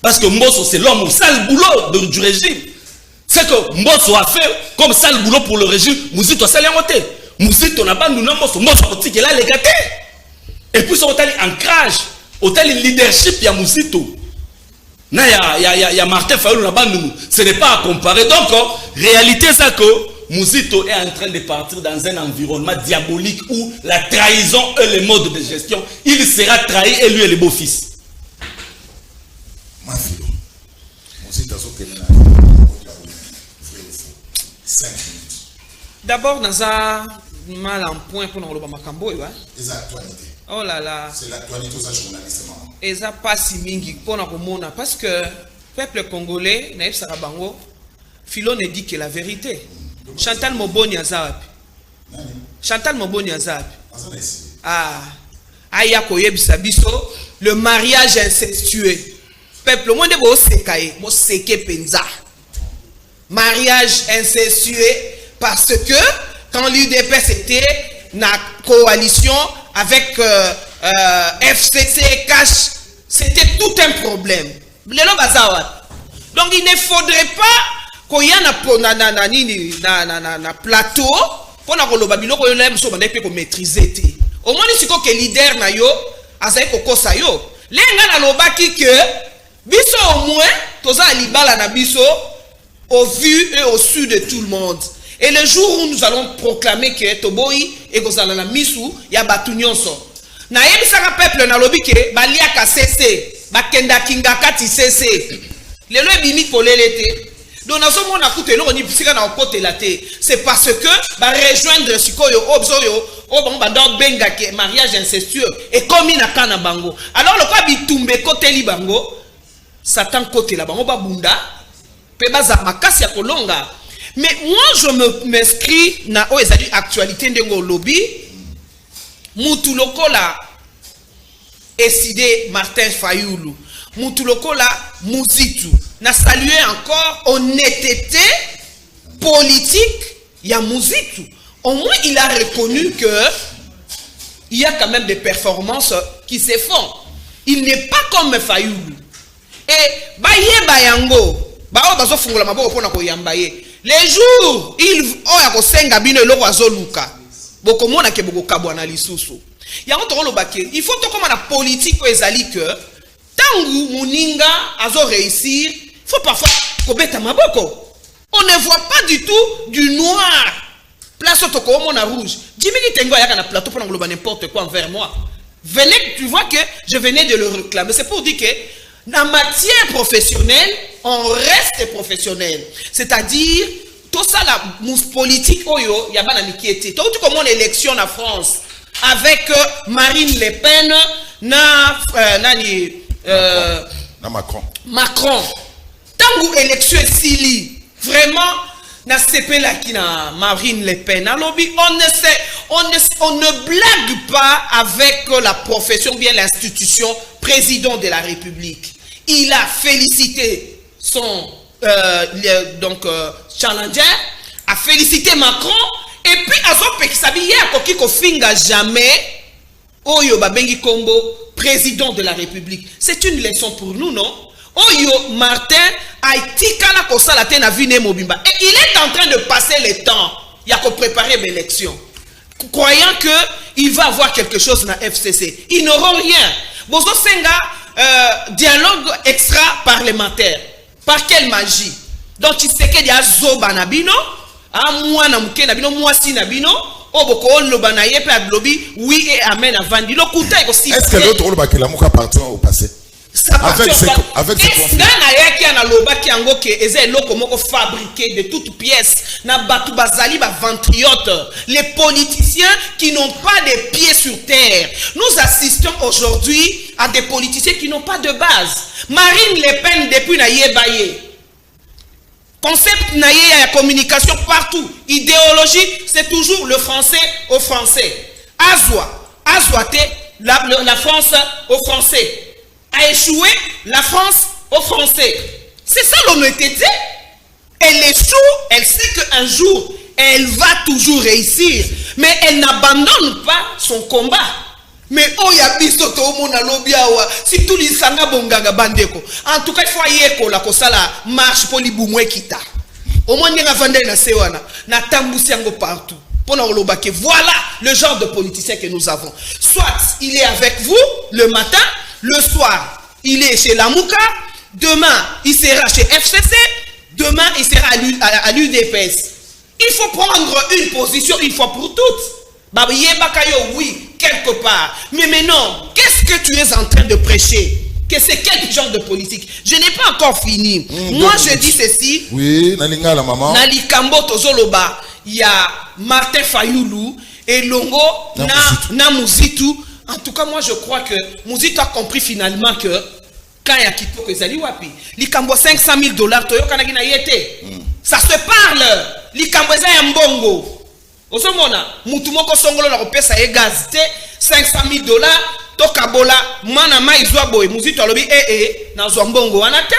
Parce que Mosso, c'est l'homme au sale boulot du régime. C'est que Mosso a fait comme sale boulot pour le régime. Muzito a salé en côté. Muzito n'a pas nous Mosso. Mosso a dit qu'il a les gâtés. Et puis, son hôtel ancrage, hôtel leadership, il y a Muzito. Il y a Martin Fayulu là-bas. Ce n'est pas à comparer. Donc, réalité, c'est que Muzito est en train de partir dans un environnement diabolique où la trahison est le mode de gestion. Il sera trahi et lui est le beau-fils. D'abord, nous avons mal en point pour nous le Makambo. Oh là là. C'est l'actualité aux journalistes. Et ça passe mingi pour nous parce que le peuple congolais, Naïf Sarabango, Philo ne dit que la vérité. Chantal Moboni Azab. Chantal Moboni Azab. Ah. Aya Koyeb Sabiso, le mariage incestueux. Peuple, moi de bo sekaye, mo seke penza. Mariage incestueux parce que quand l'UDPS était na coalition avec FCC Cash, c'était tout un problème. Donc il ne faudrait pas qu'il y ait un plateau pour que maîtriser. Au moins il faut que leader na yo azaye kokosa yo. Lenga na lobaki que biso au moins toza libala na biso au vu et au su de tout le monde. Et le jour où nous allons proclamer que Toboyi et Gozala na misu ya batunyonso. Na yebisaka peuple na lobi ke balia ka cc bakenda kinga kati cc. Lelo ebimi polelete. Donc na somo na kutu eloko ni bisika na okote la te. C'est parce que ba rejoindre sikoyo obzoyo o bango banda benga ke mariage incestueux et comme na kana bango. Alors le quoi bitumbe côté li bango Satan côté la bango ba bunda pe baza makasi ya kolonga. Mais moi je m'inscris na o ezali actualité ndengo lobby Mutulokola Eside Martin Fayulu Mutulokola Muzitu n'a salué encore honnêteté politique ya Muzitu. Au moins il a reconnu que il y a quand même des performances qui se font. Il n'est pas comme Fayulu. Et baye bayango bao bazo fungula maboko pona ko yambaye. Les jours il oya ko senga bino eloko azoluka. Bokomona ke boko kabwana lisusu. Ya ngotoko lobake, il faut to comme la politique ezali que tangu muninga azo réussir, faut parfois kobeta maboko. On ne voit pas du tout du noir. Place au toko mona rouge. Jimmy Tengo ya kana plateau pour ngoloba n'importe quoi envers moi. Venez, tu vois que je venais de le réclamer. C'est pour dire que dans matière professionnelle, on reste professionnel. C'est-à-dire, tout ça, la mousse politique, il y a pas d'amitié. Tout comme mon élection en France, avec Marine Le Pen, Macron. Tant que l'élection est si vraiment, na sepela qui na Marine Le Pen à lobby on ne blague pas avec la profession bien l'institution président de la République. Il a félicité son challenger, a félicité Macron et puis azopé qui s'habille à koki ko finga jamais Oyo Babengi Kombo président de la République. C'est une leçon pour nous, non? Oyo Martin a été na vine mobimba. Et il est en train de passer le temps. Il y a qu'à préparer l'élection. Croyant qu'il va avoir quelque chose dans la FCC. Ils n'auront rien. Bozo Senga, dialogue extra-parlementaire. Par quelle magie? Donc, tu sais qu'il y a Zoba Nabino, moi Namuke Nabino, moi si Nabino, oui et amen avant. Est-ce que l'autre rôle qui la appartient au passé? Avec ces conflits. Fabriqué de toutes pièces. Les politiciens qui n'ont pas de pieds sur terre. Nous assistons aujourd'hui à des politiciens qui n'ont pas de base. Marine Le Pen depuis Nayebaye. Concept naïe à la communication partout. Idéologie, c'est toujours le français au français. Azoate, la France au français. A échoué, la France au français. C'est ça l'honnêteté. Elle échoue, elle sait qu'un jour, elle va toujours réussir. Mais elle n'abandonne pas son combat. Mais oh ya biso to mona lobiawa si tout li sanga bongaga bandeko en tout cas il faut yeko la kosala marche pour libumwe kita au moins nga vande na sewana na tambusi yango partout pour na lobake. Voilà le genre de politicien que nous avons. Soit il est avec vous le matin, le soir il est chez Lamouka, demain il sera chez FCC, demain il sera à l'UDPS. Il faut prendre une position une fois pour toutes. Oui, quelque part. Mais maintenant, qu'est-ce que tu es en train de prêcher? Que c'est quel genre de politique? Je n'ai pas encore fini. Moi, je dis ceci. Oui, Nalinga la maman. Nalikambo Tozoloba, il y a Martin Fayoulou et Longo na Muzitu. En tout cas, moi, je crois que Muzitu a compris finalement que quand il y a Kito Kezali Wapi, Likambo $500 000, Toyo Kanagina Yete. Ça se parle. Likambo Eza Mbongo. Osomona mutumoko songolo na kopesa e gaz te $500 000 to kabola mana maizwa boy muzito alobi na zombongo wana te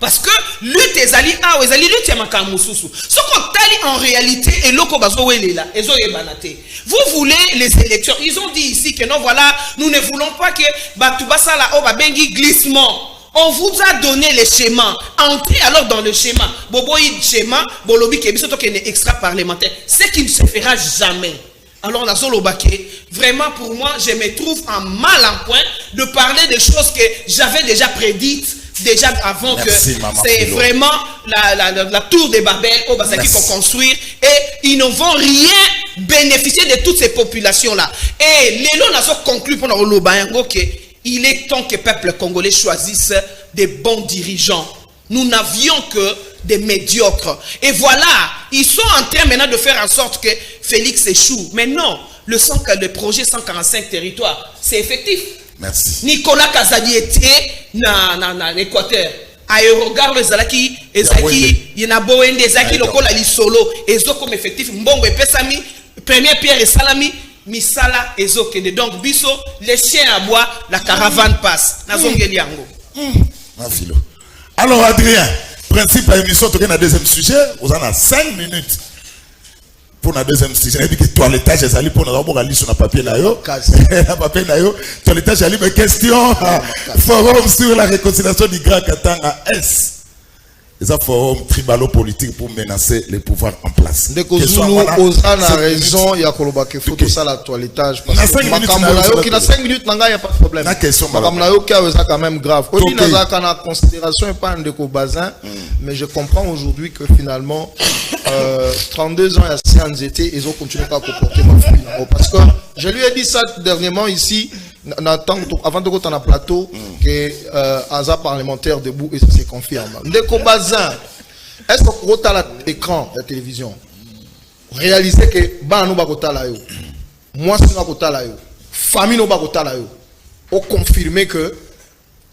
parce que lutte ezali a ezali lutte ya makamususu soko tali en réalité et loko bazo welela ezo yebanate. Vous voulez les élections, ils ont dit ici que non, voilà, nous ne voulons pas que batubasa la oba bengi glissement. On vous a donné les schémas. Entrez alors dans le schéma. Boboïd schéma, bolobi kebiso to kene extra parlementaire. Ce qui ne se fera jamais. Alors la Zolobake, vraiment pour moi, je me trouve en mal en point de parler des choses que j'avais déjà prédites déjà avant. Merci, que c'est vraiment la tour de Babel au Basaki pour construire et ils ne vont rien bénéficier de toutes ces populations là. Et l'élo n'a pas conclu pour le Bayango que il est temps que le peuple congolais choisisse des bons dirigeants. Nous n'avions que des médiocres. Et voilà, ils sont en train maintenant de faire en sorte que Félix échoue. Mais non, le projet 145 territoires, c'est effectif. Merci. Nicolas Kazadi était dans l'Équateur. Aérogare le Zalaki, Ezaki, Yenabo Ende, Ezaki, Lokola Lisolo, Ezo comme effectif, Mbongo et Pesami, première pierre et Salami. Misala ezokende donc biso les chiens à bois la caravane passe nazongeli yango alors Adrien principe à émission tu na deuxième sujet vous en a 5 minutes pour la deuxième sujet et puis que toilettage ezali pour na boka liso na papier na yo na papier na yo toilettage ali mes questions forum sur la réconciliation du Grand Katanga S. Les forum tribalo-politique pour menacer les pouvoirs en place. Ndeko Zulu, Ozan a raison, il y a Kolobake, faut tout ça la toilettage. Parce que Makamulayo, qui a 5 minutes, il n'y a pas de problème. Makamulayo, qui a quand même grave. Au niveau de la considération, et pas un Ndeko Bazin, mais je comprends aujourd'hui que finalement, 32 ans, il y a 6 ans, ils ont continué à comporter ma fille. Parce que je lui ai dit ça dernièrement ici, avant de rentrer dans le plateau, que Aza parlementaire debout et ça se confirme. Ndeko Bazin, est-ce que vous avez l'écran de la télévision? Réalisez que Banou Bakota la yo, moi c'est Bakota la yo, famille no Bakota la yo, on confirme que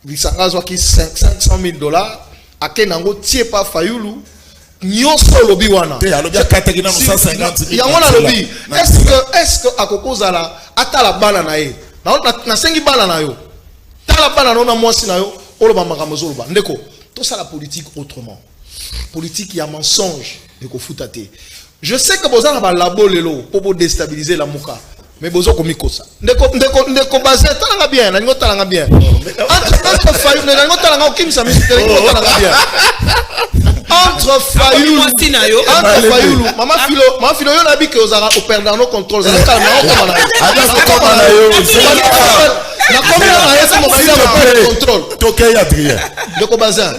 Lisanga qui $500 000 à Kenango tie pas Fayoulou Nyoso lobi wana. Lobi. Est-ce que à Koko Zala, ata la bana na ye. Na sengi bana na yo. Ta la bana na mwasi na yo. Oloba makamozo loba. Ndeko, tout ça la politique autrement. Politique il y a mensonge et ko futate. Je sais que bozana ba labo lelo pour déstabiliser la muka. Mais bozo komiko ça. Ndeko basé talanga bien, na ngo talanga bien. Entre Fayoulou, na ngo talanga okimisa mais ngo talanga bien. Entre Fayoulou, Maman Philo, yo nabi que ozara au perdre nos contrôles. Na combien na contrôle. Tokay Adrien. Ndeko bazin.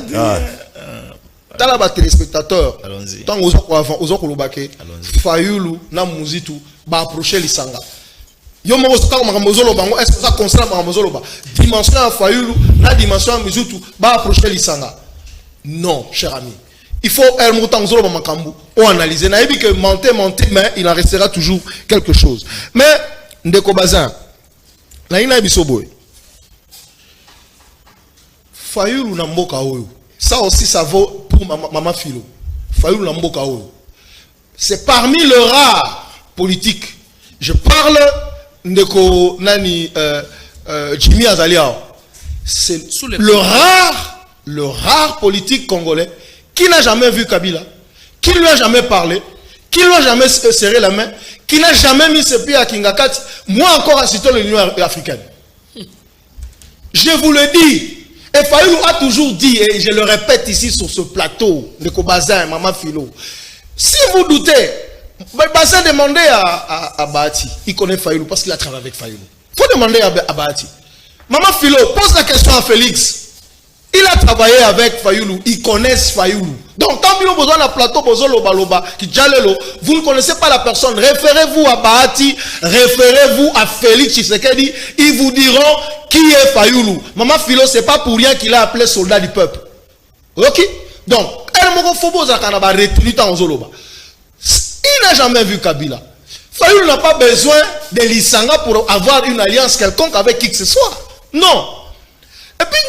Tala ba téléspectateur. Tant ozo ko lobake. Fayoulou na muzitu ba approcher lisanga. Yo mo ko ka makamozolo bango est-ce que ça concerne makamozolo ba dimension à Fayoulou na dimension à muzitu ba approcher lisanga. Non, cher ami. Il faut on analyser. On a dit que monter, mais il en restera toujours quelque chose. Mais, Ndeko Bazin, là, il y a un Fayoulou na mboka oyo. Ça aussi, ça vaut pour Maman Philo. Fayoulou na mboka oyo. C'est parmi les rares politiques. Je parle Ndeko Nani Jimmy Azaliao. C'est le rare politique congolais qui n'a jamais vu Kabila, qui ne lui a jamais parlé, qui ne lui a jamais serré la main, qui n'a jamais mis ses pieds à Kingakati, moi encore assistant l'Union africaine. Je vous le dis, et Fayoulou a toujours dit, et je le répète ici sur ce plateau, de Kobazin, Maman Philo, si vous doutez, Bazin demandez à Bahati, il connaît Fayoulou parce qu'il a travaillé avec Fayoulou. Il faut demander à Bahati. Maman Philo, pose la question à Félix. Il a travaillé avec Fayoulou, ils connaissent Fayoulou. Donc, quand vous avez besoin d'un plateau, vous ne connaissez pas la personne, référez-vous à Bahati, référez-vous à Félix Tshisekedi, ils vous diront qui est Fayoulou. Maman Philo, c'est pas pour rien qu'il a appelé soldat du peuple. Ok? Donc, il n'a jamais vu Kabila. Fayoulou n'a pas besoin de l'Issanga pour avoir une alliance quelconque avec qui que ce soit. Non. Et puis,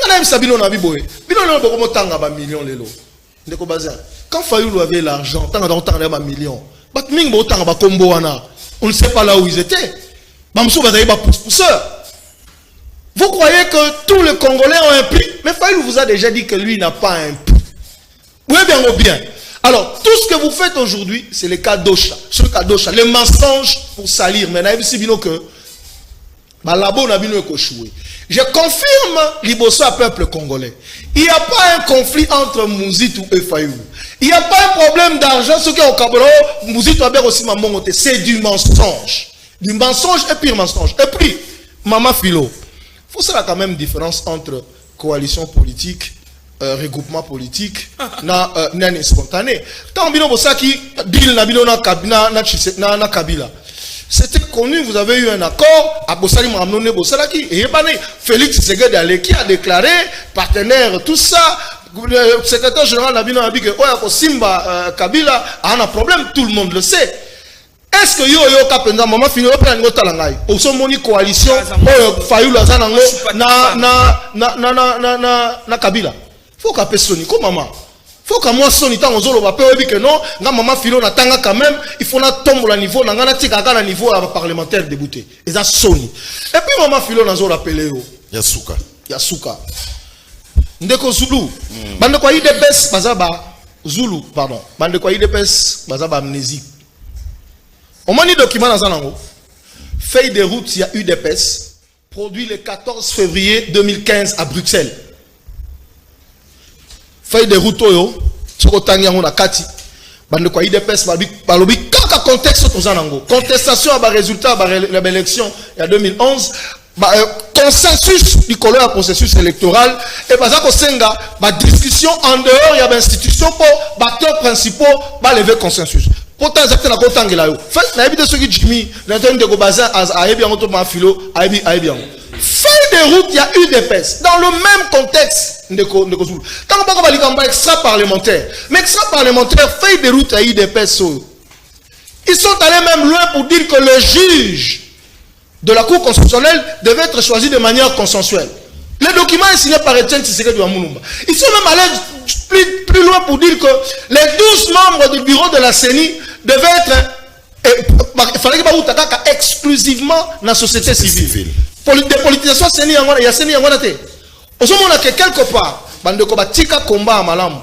quand Fayoulou avait l'argent, on ne sait pas là où ils étaient. Vous croyez que tous les Congolais ont un prix? Mais Fayoulou vous a déjà dit que lui n'a pas un prix. Oui, bien ou bien. Alors, tout ce que vous faites aujourd'hui, c'est les cas d'Ocha. Les mensonges pour salir. Mais que je confirme l'Ibosso à peuple congolais. Il n'y a pas un conflit entre Mouzitou et Fayoulou. Il n'y a pas un problème d'argent. Ce qui est au Kabalo, Mouzitou a aussi ma monté. C'est du mensonge. Du mensonge et pire mensonge. Et puis, Maman Philo, il faut savoir quand même différence entre coalition politique, regroupement politique, na spontané. Tant que vous savez deal na Kabila. C'était connu, vous avez eu un accord, à Bossali Mramnone Bossalaki, et Félix Tshisekedi qui a déclaré, partenaire, tout ça, le secrétaire général Nabino a dit que Simba Kabila a un problème, tout le monde le sait. Est-ce que yo kapenda maman fini au plan ngotalangai au somoni coalition Fayoulou azanango na Kabila faut qu'appelle Soni comme maman faut que moi Soni tant ozolo ba pe obi que non nga maman Philo na tanga quand même il faut na tombe la niveau na ngana tika na niveau parlementaire débouté et ça Soni et puis maman Philo na zo rappeler yo Yasuka ndeko Zulu bande kwa IDPS bazaba Zulu pardon bande kwa IDPS bazaba amnésie. On m'a dit document dans un angle. Feuille de route, il y a UDPS, produit le 14 février 2015 à Bruxelles. Feuille de route, on a Kati. Bande quoi UDPS, balobi kaka contexte aux anango. Contestation à résultat de l'élection il y a 2011. Consensus du collège processus électoral et par exemple senga discussion en dehors il y a institution pour acteurs principaux lever consensus. Pourtant, c'est la cotangela yo. Fait, na habité ce qui Jimmy, l'interne de Gobazin, a bien autour de Philo, a bien. Feuille de route, il y a eu des PES. Dans le même contexte, de Kozul. Tant qu'on va aller extra parlementaire. Mais extra parlementaire, feuille de route, il y a eu des PES. Ils sont allés même loin pour dire que le juge de la Cour constitutionnelle devait être choisi de manière consensuelle. Le document est signé par Etienne Tshisekedi Wamulumba. Ils sont même allés plus loin pour dire que les 12 membres du bureau de la CENI devaient être il fallait que exclusivement dans la société civile. Des politisation CENI, il y a CENI, on se montre que quelque part, bandeko batika combat à malam,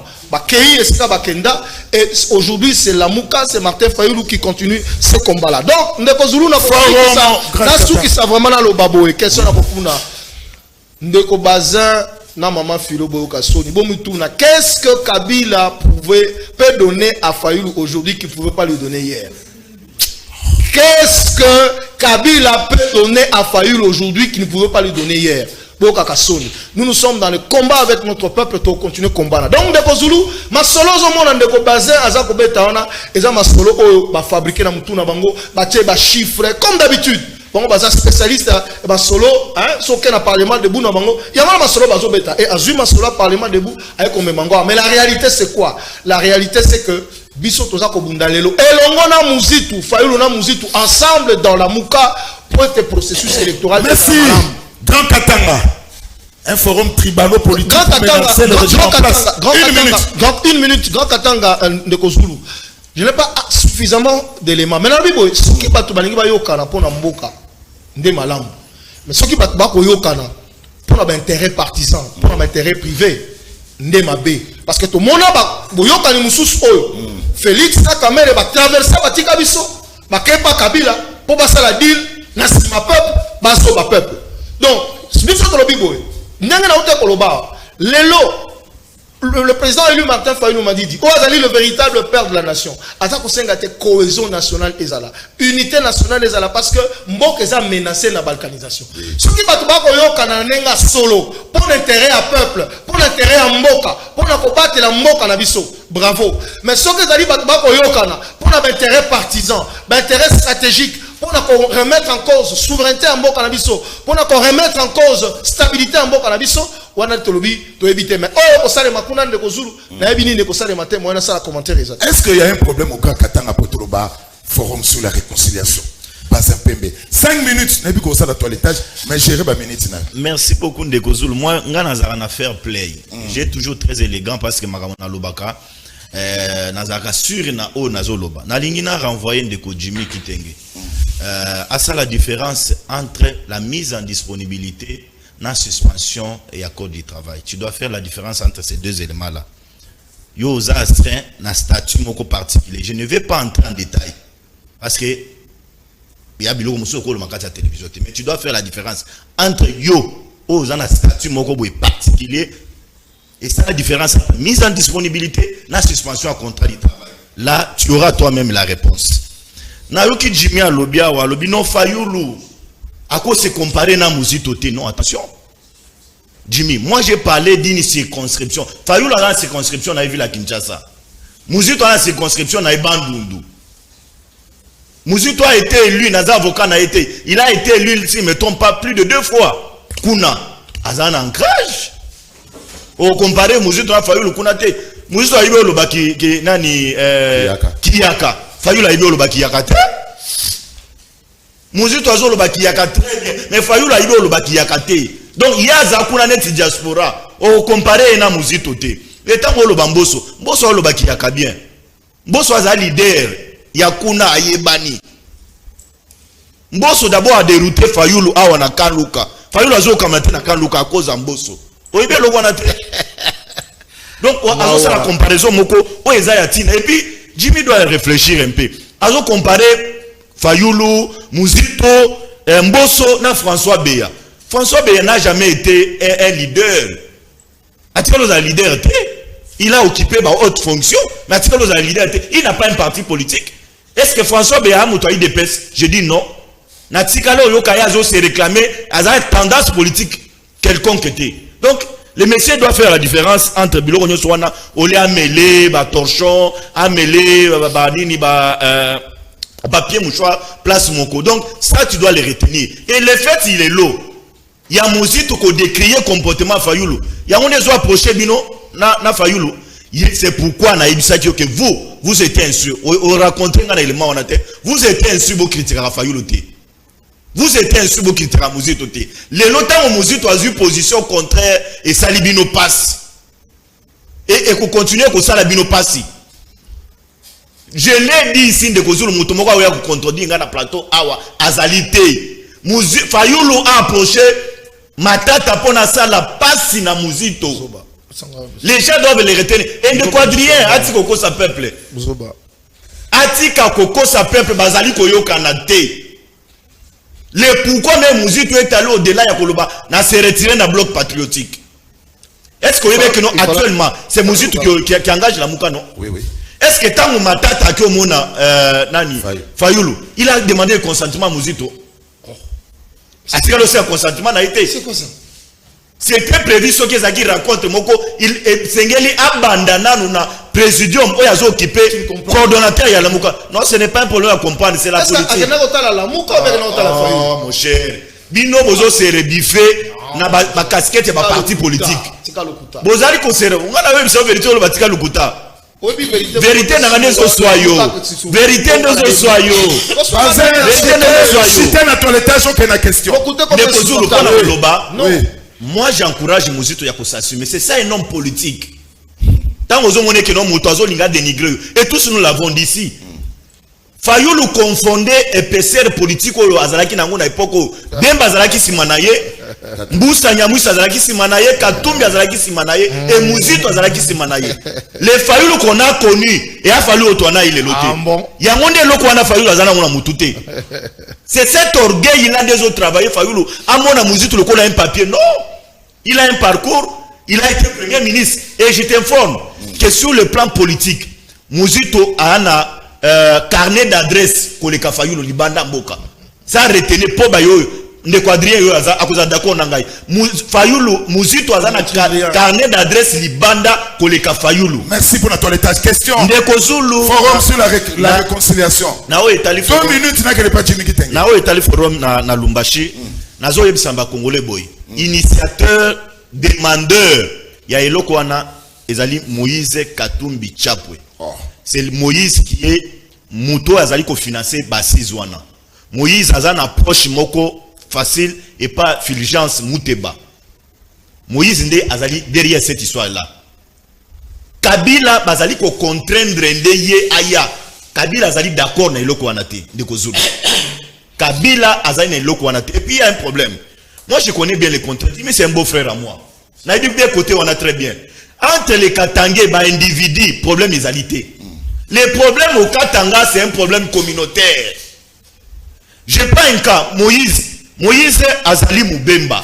et aujourd'hui c'est Lamouka, c'est Martin Fayoulou qui continue ce combat-là. Donc, ndeko Zulu n'a pas qui ça vraiment dans le babo et question na popuna. Ndeko Bazin na maman Philo Boyoka Soni. Qu'est-ce que Kabila peut donner à Fayoulou aujourd'hui qu'il ne pouvait pas lui donner hier? Qu'est-ce que Kabila peut donner à Fayoulou aujourd'hui qu'il ne pouvait pas lui donner hier? Nous sommes dans le combat avec notre peuple pour continuer le combat. Donc, Ndeko Zulu, ma solo zomona Ndeko Bazin azako betaona, eza ma solo o ba fabriquer na mutu na bango, ba tie ba chiffre comme d'habitude. Bon, baza spécialiste ba solo, hein, soké na parlement debout na bango. Yama ma solo bazo beta et azui ma solo parlement debout avec comme mango. Mais la réalité c'est quoi? La réalité c'est que biso toza ko bundalelo elongo na muzitu, Fayoulou na muzitu ensemble dans la Mouka pour ce processus électoral. Merci. Grand Katanga, un forum tribalo-politique. Grand Katanga, Grand Katanga, Ndeko Zulu. Je n'ai pas suffisamment d'éléments. Maintenant, ce qui va tout balingi ba yokana pour Namboka, ndé malam. Mais ce qui va tout yokana pour un intérêt partisan, pour un intérêt privé, ndé mabé. Parce que tout le monde a yokani musus oyo. Félix Nakamere va traverser batika biso, ba kepa Kabila pour passer la deal, nasima peuple, baso ba peuple. Donc, le président élu Martin Fayoulou m'a dit Ouazali le véritable père de la nation. Attends que cohésion nationale est là. Unité nationale est là parce que Mbok est menacé dans la balkanisation. Ce qui va te solo pour l'intérêt à peuple, pour l'intérêt à Mboka, pour combattre la Mboka na biso. Bravo. Mais ce qui va pour l'intérêt partisan, l'intérêt stratégique, pour remettre en cause souveraineté en Mboka na biso, pour remettre en cause stabilité en Mboka na biso, on a to éviter. Mais oh, ça les makuna de Kozulu, na ebini ne kosale matin, moi na ça la commentaire. Est-ce qu'il y a un problème au Grand Katanga pour Toloba forum sur la réconciliation? Pas un PMB. 5 minutes, n'a plus qu'on ça dans toilettage, mais gérer ma minute. Merci beaucoup Ndeko Zulu. Moi, ngana fair play. J'ai toujours très élégant parce que makamona lobaka nazaka sur na o nazoloba. Na lingina renvoyer Ndeko Jimmy Kitenge. À ça la différence entre la mise en disponibilité, la suspension et accord du travail. Tu dois faire la différence entre ces deux éléments-là. Yo za astreint na statut moko particulier. Je ne vais pas entrer en détail parce que il y a biloko muso ko le makati à télévision, mais tu dois faire la différence entre yo aux na statut moko boy particulier et ça la différence entre mise en disponibilité, la suspension à contrat du travail. Là, tu auras toi-même la réponse. Na yoki Jimmy Alobia ou Alobi non Fayoulou. À quoi c'est comparé na Mouzitoté? Non, attention. Jimmy, moi j'ai parlé d'une circonscription. Fayoulou a une circonscription na ville à Kinshasa. Mouzito a une circonscription na Bandundu. Mouzito a été élu, Naza avocat n'a été. Il a été élu, si je ne me trompe pas, plus de 2 fois. Kuna, Azan ancrage. Au comparé Mouzito a Fayoulou Kuna te. Mouzito a eu le baki nani Kiyaka. Fayoulou a eu le baki Yakate. Mouzito a eu le baki Yakate. Mais Fayoulou a eu le baki Yakate. Donc il y a Zakuna net diaspora. Au comparé na Mouzito te. Et tant que le bamboso, Boso a le baki Yaka bien. Boso a leader. Yakuna ayebani. Mboso d'abord a dérouté Fayoulou awa na Kanluka. Fayoulou a zo kamate na Kanluka à cause de Mboso. Oibe lo wana te. Donc on a la comparaison moko o ezayatina et puis Jimmy doit réfléchir un peu. Azo comparer Fayoulou, Mouzito, Mboso na François Beya. François Beya n'a jamais été un leader. Atikalo za leader te. Il a occupé ma haute fonction, mais Atikalo za leader te. Il n'a pas un parti politique. Est-ce que François Beya a des pèses? Je dis non. Natikalo Yokayazo s'est réclamé à une tendance politique quelconque était. Donc, le monsieur doit faire la différence entre Biloko Nyoswana, Olé Amélé, Torchon, Amélé, Nini, papier mouchoir, place Moko. Donc, ça, tu dois les retenir. Et le fait, il est lourd. Il y a Mouzito qui décrié le comportement Fayoulou. Il y a un des approchés, Bino, na Fayoulou. C'est pourquoi na ibisaki que vous étiez insu. On raconte un élément on a vous étiez insu pour critiquer Fayoulou. Vous êtes un subo qui tra Mouzito te. Les longtemps Mouzito a eu position contraire et Salibino passe. Et qu'on continue que Salibino passe. Je l'ai dit ici de Kozulu Moutomoka ou ya contredire dans le plateau awa azalité. Fayoulou a approché Matata pour na sala passe na Mouzito. Les gens doivent les retenir. Et de quadrien ati koko sa peuple. Ati koko sa peuple bazali koyo kanate. Le pourquoi même Mouzito est allé au-delà ya Koloba na se retirer dans bloc patriotique. Est-ce que vous voyez que non actuellement c'est Mouzito qui engage la Mouka non? Oui oui. Est-ce que tant que Matata qui nani Fayoulou, il a demandé le consentement à Mouzito? Est-ce qu'il a aussi un consentement n'a été? C'est quoi ça? C'était prévu ce qu'ils ont rencontre Moko, il Sengeli abandonna nous na présidium où il a occupé coordonnateur ya la Mouka. Non, ce n'est pas un problème à comprendre, c'est la politique. Oh mon cher, bino bozo se rebiffé na ba casquette ya ba parti politique. Bozali conservé, on a même ça vérité le batika lukuta. Vérité n'a rien de soyo. Vérité de soyo. Si t'es dans ton état, j'ai une question. Moi j'encourage Mouzito ya s'assumer. C'est ça un homme politique. Tant aux hommes qui n'ont moutazo l'inga dénigré. Et tous nous l'avons dit ici. Fayoulou confondé épaisseur politique au azalaki nango na époque Bemba azalaki simanaye Mbusa Nyamwisa azalaki simanaye Katumbi azalaki simanaye et Mouzito azalaki simanaye. Les Fayoulou qu'on a connus et a fallu autoana il est loté. Yango nde loko wana Fayoulou azana ngona mutute. C'est cet orgueil il a des autres travaillé Fayoulou a mona Mouzito le a un papier non. Il a un parcours, il a été premier ministre et je t'informe que sur le plan politique Mouzito a un carnet d'adresse pour les Fayoulou libanda mboka. Ça retenait pas bayo ne quadrien yo aza akoza d'accord nangai. Fayoulou Mouzito a un carnet d'adresse libanda pour les Fayoulou. Merci pour la toilettage. Question. Ndekozulu forum sur la réconciliation. Na o etali 2 minutes na kele pa Jimmy Kitenge. Na o etali forum na Lumbashi. Na zo yebisamba congolais boy. Initiateur demandeur ya eloko wana ezali Moïse Katumbi Chapwe. C'est Moïse qui est Mouto azali ko financer Basis wana. Moïse a une approche moko facile et pas Fulgence Mouteba. Moïse nde azali derrière cette histoire là. Kabila bazali ko contraindre ndeye aya. Kabila azali d'accord na eloko wana te de kozulu. Kabila azali na eloko wana te. Et puis il y a un problème. Moi je connais bien les contraintes, mais c'est un beau frère à moi. Na dit bien côté on a très bien. Entre les Katangé ba individu, problème égalité. Les problèmes au Katanga c'est un problème communautaire. Je prends un cas, Moïse azali Mubemba.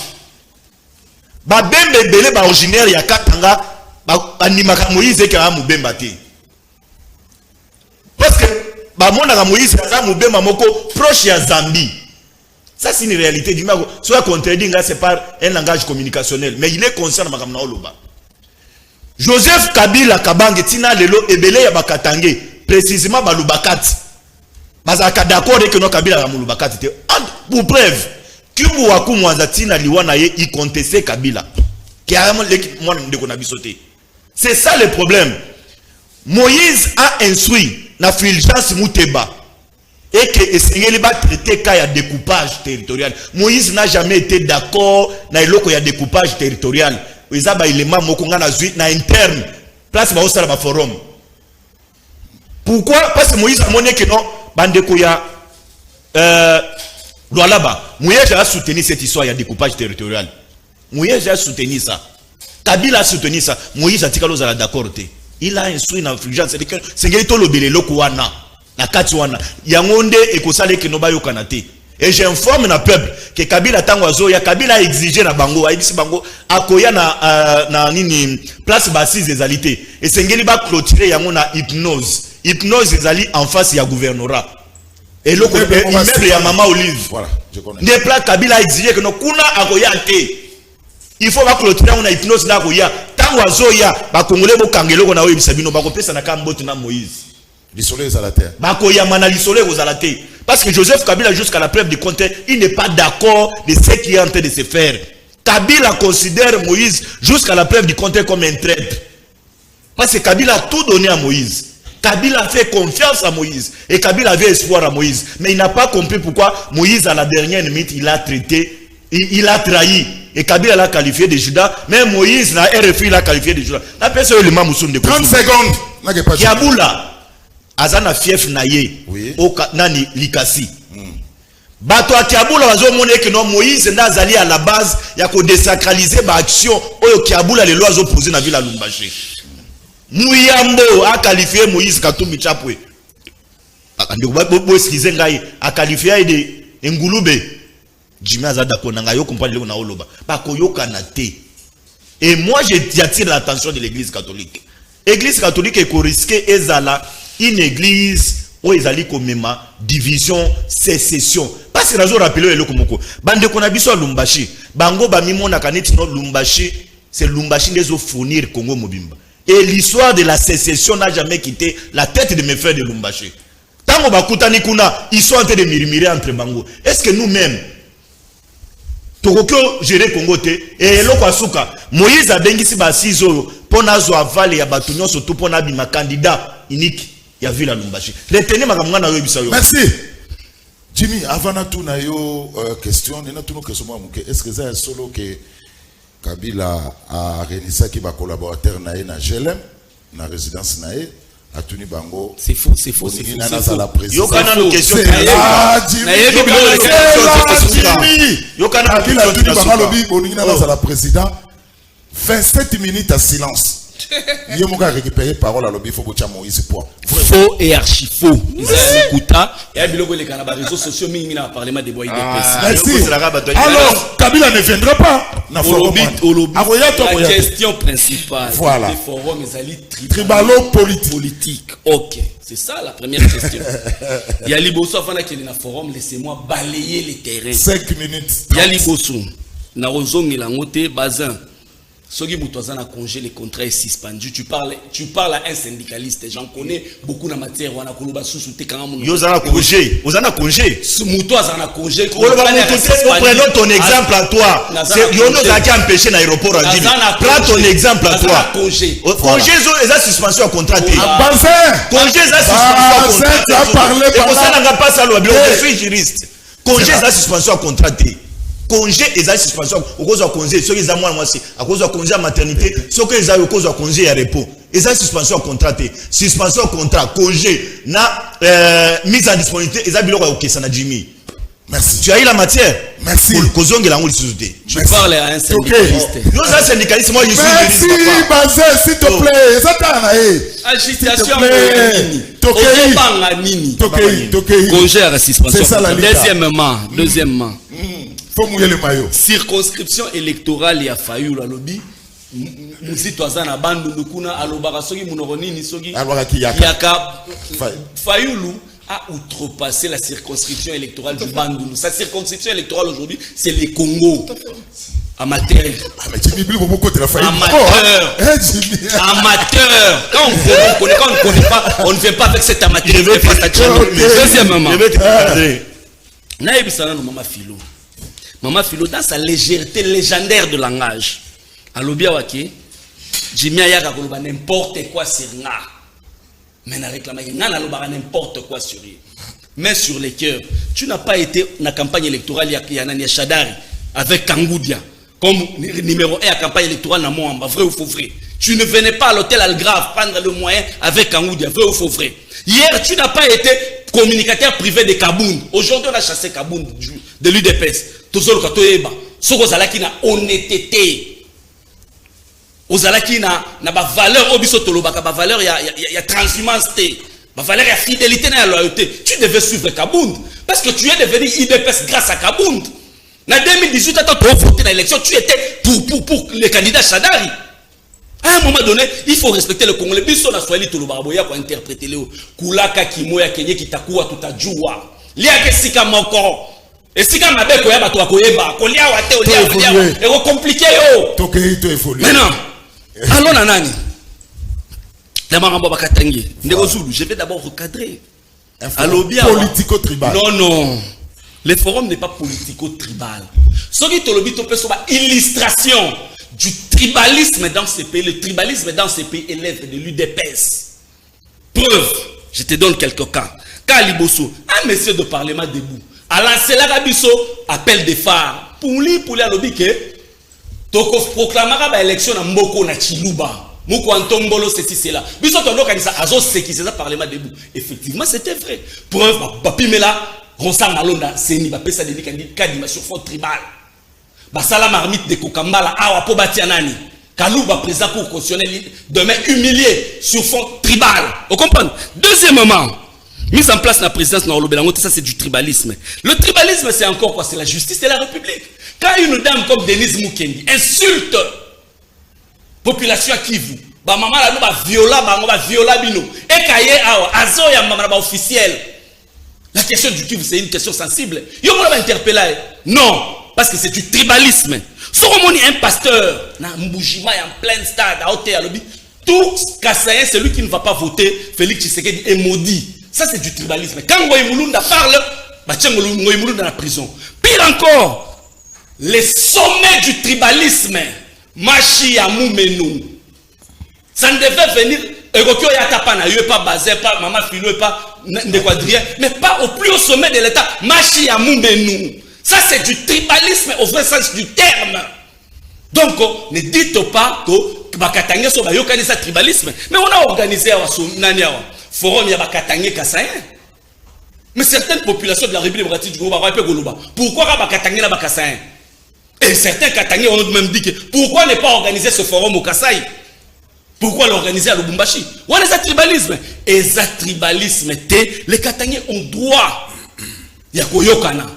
Ba Bembe belé ba originaire ya Katanga, ba animaka Moïse qui a Mubemba te. Parce que ba mona Moïse azali Mubemba moko proche ya Zambie. Ça c'est une réalité du mago. Soit contredit c'est par un langage communicationnel, mais il est conscient de makamna oloba. Joseph Kabila Kabange tina lelo ebele ya bakatangé, précisément ba Lubakati. Bazaka d'accord avec no Kabila ya Lubakati te. Pour preuve, Kibu waku mwanza tina liwana ye i contester Kabila. Qui a vraiment mwana ndeko na bisote. C'est ça le problème. Moïse a instruit na Fulgence Mouteba et que Esengeli va traiter cas ya découpage territorial. Moïse n'a jamais été d'accord na eloko ya découpage territorial. Izaba ilema mokonga na zui na interne place ba osala ba forum. Pourquoi? Parce que Moïse a monné que non bandeko ya Lualaba, Moïse a soutenu cette histoire ya découpage territorial. Moïse a soutenu ça. Kabila a soutenu ça. Moïse a tikalo za d'accord te. Il a instruit na Fulgence c'est que Sengeli to lobele loko wana na kati wana yangonde ekosale ke no ba yokana te. Et j'informe na peuple que Kabila tango azoya Kabila a exigé na bango aibisi bango akoya na nini place bassise ezalité et Sengeli ba clôturer yango na hypnose ezali en face ya gouvernorat et le immeuble ya Mama Olive voilà je connais des plats Kabila a exigé que no kuna akoya te il faut ba clôturer na hypnose na akoya tango azoya ba congolais bo kangelo ko na oyebisa bino ba kopesa na kambote na Moïse le soleil est à la terre bakoya mana le soleil aux à la terre. Parce que Joseph Kabila, jusqu'à la preuve du contraire, il n'est pas d'accord de ce qui est en train de se faire. Kabila considère Moïse, jusqu'à la preuve du contraire, comme un traître. Parce que Kabila a tout donné à Moïse. Kabila a fait confiance à Moïse. Et Kabila avait espoir à Moïse. Mais il n'a pas compris pourquoi Moïse, à la dernière minute, il a traité, il a trahi. Et Kabila l'a qualifié de Judas. Mais Moïse, la RFI l'a qualifié de Judas. La personne, le Mamousoun de 30 secondes. Kiaboula, Azana fief naye, au nani likasi. Bato a Kiaboula, bazomone que non, Moïse n'a zali à la base, il y a qu'au désacraliser ma action, au Kiaboula, les lois opposées dans la ville à Lumbashi. Mouyambo a qualifié Moïse Katumbi Chapwe. A qualifié de Ngulube. Jimmy Azada Konanga, yo comprend le Naoloba. Bakoyo Kanate. Et moi, j'attire l'attention de l'église catholique. L'église catholique est risquée, ezala, une église où ezali komema, division, sécession. Parce que nous rappelons le Komoko. Bande konabiso Lumbashi. Bango bamimo nakaneti no Lumbashi, c'est Lumbashi les eaux fournir Congo Mobimba. Et l'histoire de la sécession n'a jamais quitté la tête de mes frères de Lumbashi. Tango bakutani kuna, ils sont en train de murmurer entre Bango. Est-ce que nous-mêmes, Tokokyo gérer Congo te et loko asuka Moïse a bengisi ba sizo pona zo avale ya batunyo surtout pona bima candidat unique ya ville à Lumbashi. Retenez makamanga na yo bisa yo. Merci. Jimmy, avant tout na yo question, na tout question muke. Est-ce que c'est solo que Kabila a réalisé qui ba collaborateur na na GLM na résidence na Atuni Bango. C'est faux, c'est faux, c'est faux. Yo kana no question. Yo kana Atuni Bango lobi boningina na la président. 27 minutes à silence. Yo moka récupérer parole à lobi faut bocha Moïse point. Faux et archi faux. Ils écoutent et à biloko les canaux réseaux sociaux mingi na parlement des bois IDPS. Alors Kabila ne viendra pas. La question principale voilà. Des forums tribalo politique. Ok, c'est ça la première question. Il y a Liboso avant qu'il y ait un forum, laissez-moi balayer les terrains. 5 minutes. Il y a Liboso. Na rozong ilangote bazin. Sogi Boutouazan a congé, les contrats est suspendu. Tu parles à un syndicaliste. J'en connais beaucoup dans la matière. On a congé. Ozana congé. Boutouazan a congé. Prenons ton exemple à toi. Yono Zaki a empêché l'aéroport à dire. Prends ton exemple à toi. Congé, c'est la suspension à contrat. Congé, c'est la suspension à contrat. Et pour ça, on n'a pas ça. Je suis juriste. Congé, c'est la suspension à contrat. Congé et la suspension au cause de congé ceux qui ont moi aussi à cause de congé à maternité ceux qui ont cause de congé à repos et ça suspension contraté suspension contrat congé na mise en disponibilité et ça biloko OK ça na Jimmy. Merci. Tu as eu la matière. Merci. Kozonge la ngoli suzute. Tu parles à un syndicaliste. Nous un syndicaliste moi je suis juriste. Merci Bazé s'il te plaît. Ça t'a agitation Tokei. Congé à suspension. Deuxièmement. Faut mouiller le maillot. Circonscription électorale ya Fayou la lobby. Muzitwaza na bandu ndukuna alobaka soki munoronini soki. Yaka Fayoulou a outrepassé la circonscription électorale du Bandou. Sa circonscription électorale aujourd'hui, c'est le Congo. Amateur. Amateur. Quand on ne connaît pas, on ne vient pas avec cet amateur. Deuxièmement. Naïbisana no Mama Philo. Mama Philo, dans sa légèreté légendaire de langage, à l'obia waki, Jimmy Ayaka koloba n'importe quoi sur nga. Mais n'a réclamé n'importe quoi sur lui. Mais sur les cœurs, tu n'as pas été dans la campagne électorale Yanania Chadari avec Kangoudia comme numéro 1 à la campagne électorale dans Moamba, vrai ou faux vrai. Tu ne venais pas à l'hôtel Algrave prendre le moyen avec Kangoudia, vrai ou faux vrai. Hier, tu n'as pas été communicateur privé de Kaboun. Aujourd'hui, on a chassé Kaboun de l'UDPS. Tozolo katoyeba. Soko zalaki na honnêteté. Ozalaki na ba valeur obiso tolobaka ba valeur ya transhumance té. Ba valeur ya fidélité na loyauté. Tu devais suivre Kaboun parce que tu es devenu IDPS grâce à Kaboun. En 2018, quand tu as voté dans l'élection, tu étais pour le candidat Chadari. À un moment donné, il faut respecter le Congolais. Biso na swali tolobaboya pour interpréter le kulaka kimoya kenye kitakuwa tutajua. Lia kesika moko. Et si quand mabe koya bato akoyeba, kolia wate olia. Et compliqué yo. Tokei to évolue. Maintenant, allons na nani. D'abord on va katangi. Ndeko Zulu, je vais d'abord recadrer. Politico-tribal. Non. Le forum n'est pas politico-tribal. Ce qui te le dit, c'est illustration du tribalisme dans ces pays. Le tribalisme dans ces pays élève de l'UDPS. Preuve, je te donne quelques cas. Kaliboso, un monsieur de parlement debout, a lancé la Rabiso, appel des phares. Pour lui à l'obike, Toko proclamera ba élection na Mboko na Chiluba. Moko Antombolo, ceci, cela. Biso tondo kanisa, azo seki, c'est ça parlement debout. Effectivement, c'était vrai. Preuve, Papimela, Ronsar Malonda, Seni, Pesa de Kadima sur fond tribal. Basala marmite de Kokambala, Awa Pobatianani. Kalouba président pour constitutionnel, demain humilié sur fond tribal. Vous comprenez? Deuxièmement, mise en place la présidence dans le ça c'est du tribalisme. Le tribalisme c'est encore quoi? C'est la justice de la République. Quand une dame comme Denise Mukendi insulte population à Kivu, ba maman la ba viola bino et kaye awa azo ya maman ba officiel. La question du Kivu c'est une question sensible. Yo mo va interpeller. Non, parce que c'est du tribalisme. Soromoni un pasteur na Mbujima en plein stade à hauteur lobby. Tout Kassayen, celui qui ne va pas voter Félix Tshisekedi est maudit. Ça c'est du tribalisme. Quand Ngoïmoulunda parle, bah tiens Ngoïmoulunda dans la prison. Pire encore, les sommets du tribalisme, Machi Amoumenou. Ça ne devait venir, Egokyo Yatapana, il pas basé, pas Maman Philo, pas Ndekwadrien, mais pas au plus haut sommet de l'État, Machi Amoumenou. Ça c'est du tribalisme au vrai sens du terme. Donc, ne dites pas que Bakatangé soit un tribalisme. Mais on a organisé un forum ya Bakatangé Kassayen. Mais certaines populations de la République démocratique du Congo, pourquoi Bakatangé na Bakassayen? Et certains Katangé ont même dit que pourquoi ne pas organiser ce forum au Kassai? Pourquoi l'organiser à Lubumbashi? On a un tribalisme. Et ce tribalisme, les Katangé ont droit. Yakoyokana.